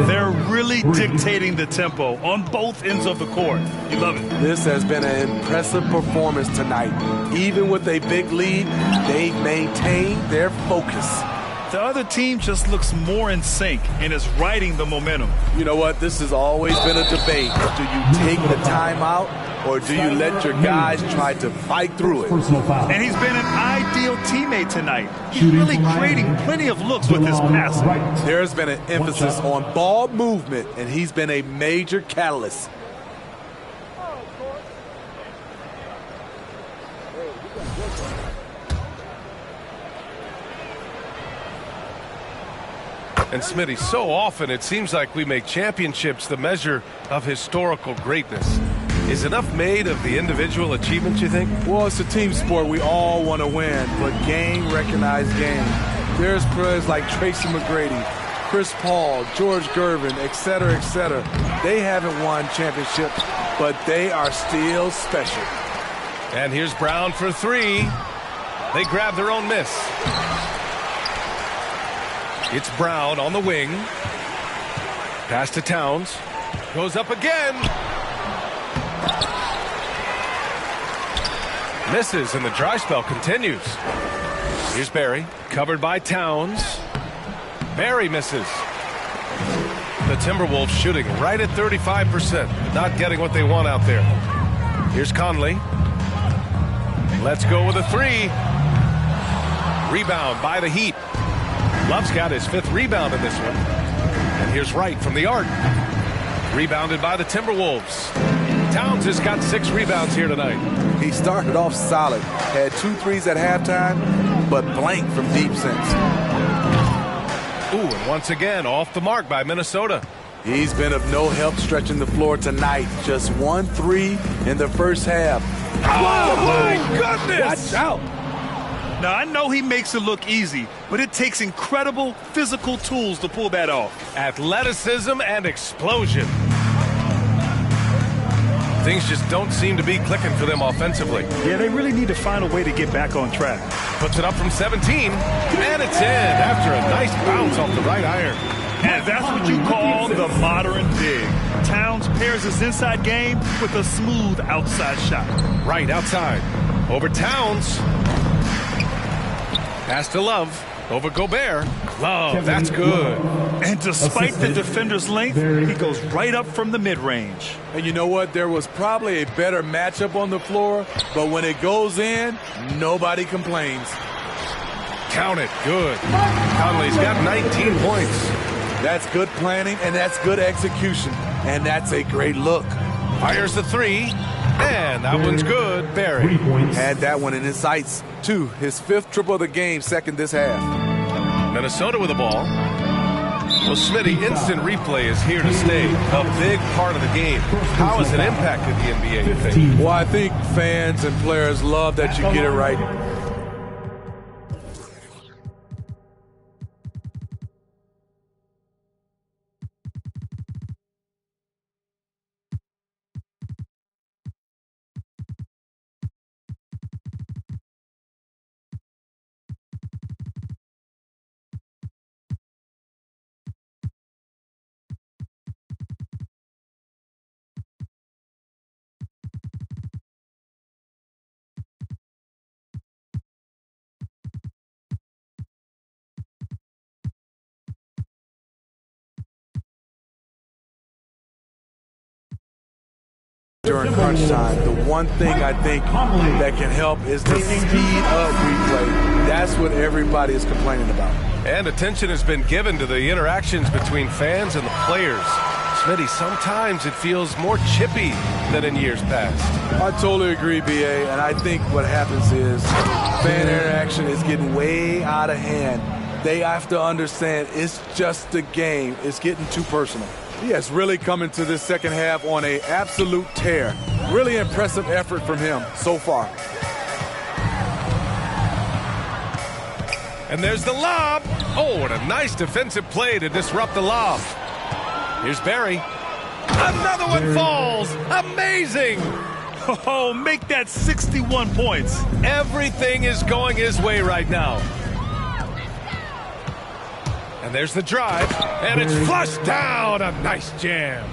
They're really dictating the tempo on both ends of the court. You love it. This has been an impressive performance tonight. Even with a big lead, they've maintained their focus. The other team just looks more in sync and is riding the momentum. You know what? This has always been a debate. Do you take the timeout or do you let your guys try to fight through it? And he's been an ideal teammate tonight. He's really creating plenty of looks with his passing. There's been an emphasis on ball movement, and he's been a major catalyst. And Smitty, so often it seems like we make championships the measure of historical greatness. Is enough made of the individual achievements, you think? Well, it's a team sport. We all want to win, but game recognized game. There's players like Tracy McGrady, Chris Paul, George Gervin, etc., etc. They haven't won championships, but they are still special. And here's Brown for 3. They grab their own miss. It's Brown on the wing. Pass to Towns. Goes up again. Misses, and the dry spell continues. Here's Barry, covered by Towns. Barry misses. The Timberwolves shooting right at 35%. Not getting what they want out there. Here's Conley. Let's go with a 3. Rebound by the Heat. Love's got his 5th rebound in this one. And here's Wright from the arc. Rebounded by the Timberwolves. Towns has got 6 rebounds here tonight. He started off solid. Had 2 threes at halftime, but blank from deep since. Ooh, and once again, off the mark by Minnesota. He's been of no help stretching the floor tonight. Just 1 3 in the first half. Oh, my goodness! Watch out! Now, I know he makes it look easy, but it takes incredible physical tools to pull that off. Athleticism and explosion. Things just don't seem to be clicking for them offensively. Yeah, they really need to find a way to get back on track. Puts it up from 17, and it's in after a nice bounce off the right iron. And that's what you call the modern dig. Towns pairs his inside game with a smooth outside shot. Right outside. Over Towns. Pass to Love. Over Gobert. Love, that's good. And despite the defender's length, he goes right up from the mid-range. And you know what? There was probably a better matchup on the floor, but when it goes in, nobody complains. Count it. Good. Conley's got 19 points. That's good planning, and that's good execution. And that's a great look. Fires the three, and that one's good. Barry. Had that one in his sights, too. His 5th triple of the game, second this half. Minnesota with the ball. Well, Smitty, instant replay is here to stay. A big part of the game. How has it impacted the NBA, you think? Well, I think fans and players love that you get it right. During crunch time, the one thing I think that can help is the speed up replay. That's what everybody is complaining about. And attention has been given to the interactions between fans and the players. Smitty, sometimes it feels more chippy than in years past. I totally agree, BA, and I think what happens is fan interaction is getting way out of hand. They have to understand it's just a game. It's getting too personal. He has really come into this second half on an absolute tear. Really impressive effort from him so far. And there's the lob. Oh, what a nice defensive play to disrupt the lob. Here's Barry. Another one falls. Amazing. Oh, make that 61 points. Everything is going his way right now. And there's the drive, and it's flushed down. A nice jam.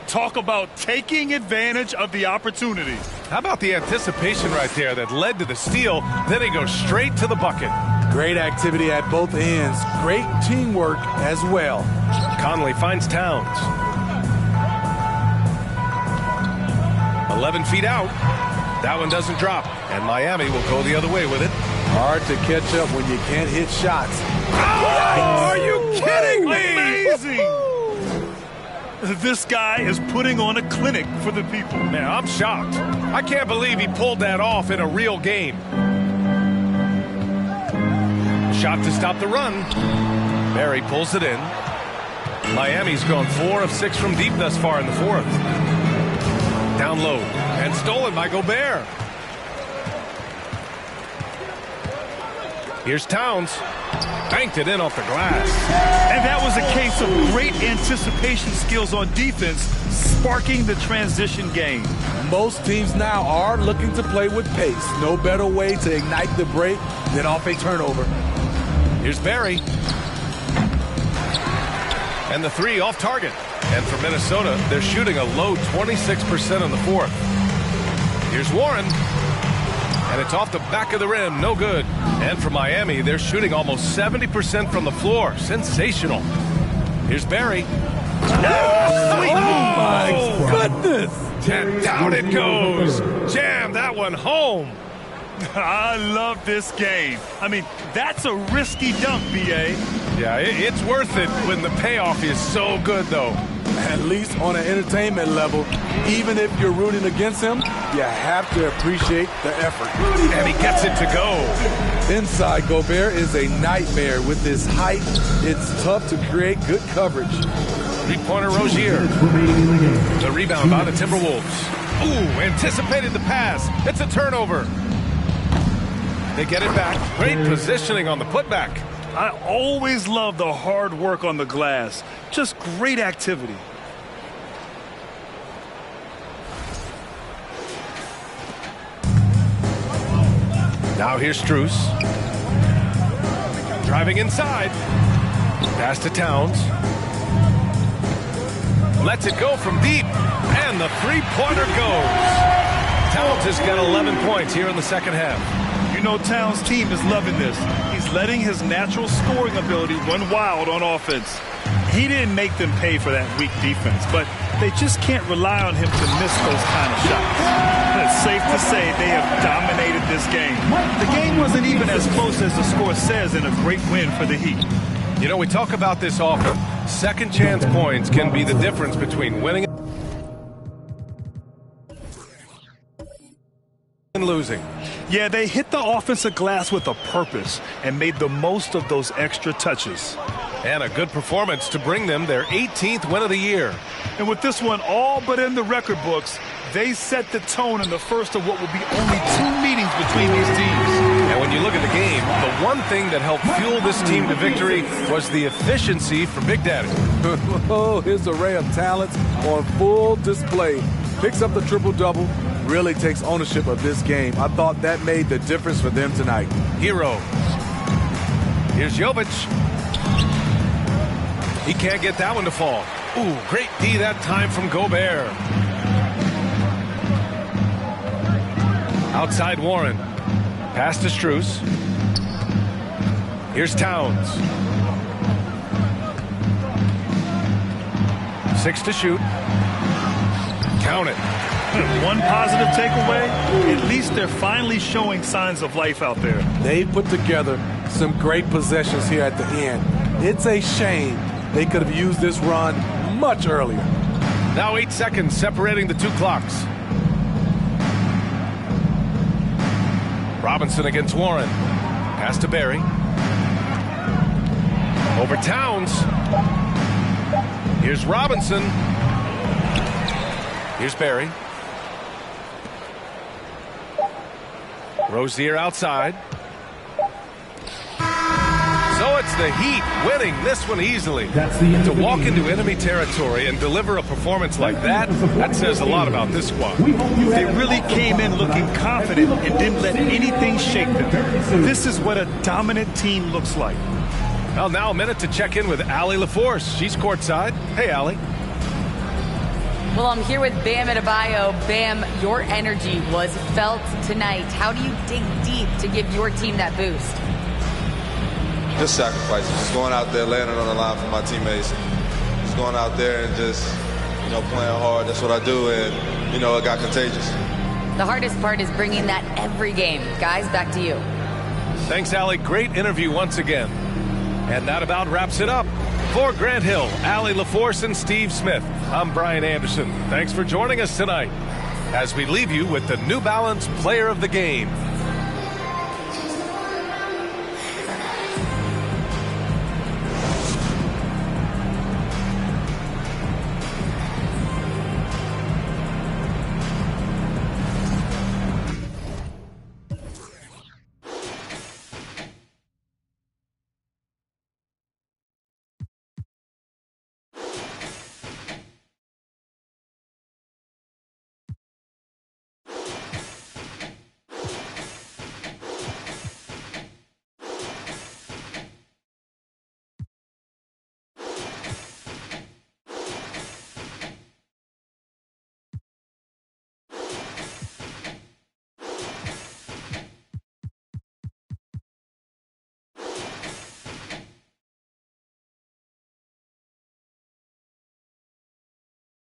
Talk about taking advantage of the opportunity. How about the anticipation right there that led to the steal? Then he goes straight to the bucket. Great activity at both ends. Great teamwork as well. Conley finds Towns. 11 feet out. That one doesn't drop, and Miami will go the other way with it. Hard to catch up when you can't hit shots. Oh, are you kidding me? Amazing! This guy is putting on a clinic for the people. Man, I'm shocked. I can't believe he pulled that off in a real game. Shot to stop the run. Barry pulls it in. Miami's gone 4 of 6 from deep thus far in the fourth. Down low, and stolen by Gobert. Here's Towns. Banked it in off the glass. And that was a case of great anticipation skills on defense, sparking the transition game. Most teams now are looking to play with pace. No better way to ignite the break than off a turnover. Here's Barry. And the three off target. And for Minnesota, they're shooting a low 26% on the fourth. Here's Warren. And it's off the back of the rim. No good. And for Miami, they're shooting almost 70% from the floor. Sensational. Here's Barry. Oh, my goodness. And down it goes. Jam that one home. I love this game. I mean, that's a risky dunk, B.A. Yeah, it's worth it when the payoff is so good, though. At least on an entertainment level, even if you're rooting against him, you have to appreciate the effort. And he gets it to go. Inside, Gobert is a nightmare with his height. It's tough to create good coverage. Three-pointer Rozier. The rebound by the Timberwolves. Ooh, anticipated the pass. It's a turnover. They get it back. Great positioning on the putback. I always love the hard work on the glass. Just great activity. Now here's Strus. Driving inside. Pass to Towns. Lets it go from deep. And the three-pointer goes. Towns has got 11 points here in the second half. You know Towns' team is loving this. He's letting his natural scoring ability run wild on offense. He didn't make them pay for that weak defense, but they just can't rely on him to miss those kind of shots. It's safe to say they have dominated this game. The game wasn't even as close as the score says in a great win for the Heat. You know, we talk about this often. Second chance points can be the difference between winning and losing. Yeah, they hit the offensive glass with a purpose and made the most of those extra touches. And a good performance to bring them their 18th win of the year. And with this one all but in the record books, they set the tone in the first of what will be only 2 meetings between these teams. And when you look at the game, the one thing that helped fuel this team to victory was the efficiency from Big Daddy. Oh, his array of talents on full display. Picks up the triple-double, really takes ownership of this game. I thought that made the difference for them tonight. Hero. Here's Jovic. He can't get that one to fall. Ooh, great D that time from Gobert. Outside Warren. Pass to Strus. Here's Towns. 6 to shoot. Count it. One positive takeaway, at least they're finally showing signs of life out there. They put together some great possessions here at the end. It's a shame they could have used this run much earlier. Now 8 seconds separating the 2 clocks. Robinson against Warren. Pass to Barry. Over Towns. Here's Robinson. Here's Barry. Rozier outside. So it's the Heat winning this one easily. To walk into enemy territory and deliver a performance like that, that says a lot about this squad. They really came in looking confident and didn't let anything shake them. This is what a dominant team looks like. Well, now a minute to check in with Allie LaForce. She's courtside. Hey, Allie. Well, I'm here with Bam Adebayo. Bam, your energy was felt tonight. How do you dig deep to give your team that boost? Just sacrificing, just going out there, laying it on the line for my teammates. Just going out there and just, playing hard. That's what I do, and, it got contagious. The hardest part is bringing that every game. Guys, back to you. Thanks, Allie. Great interview once again. And that about wraps it up. For Grant Hill, Allie LaForce, and Steve Smith, I'm Brian Anderson. Thanks for joining us tonight as we leave you with the New Balance Player of the Game.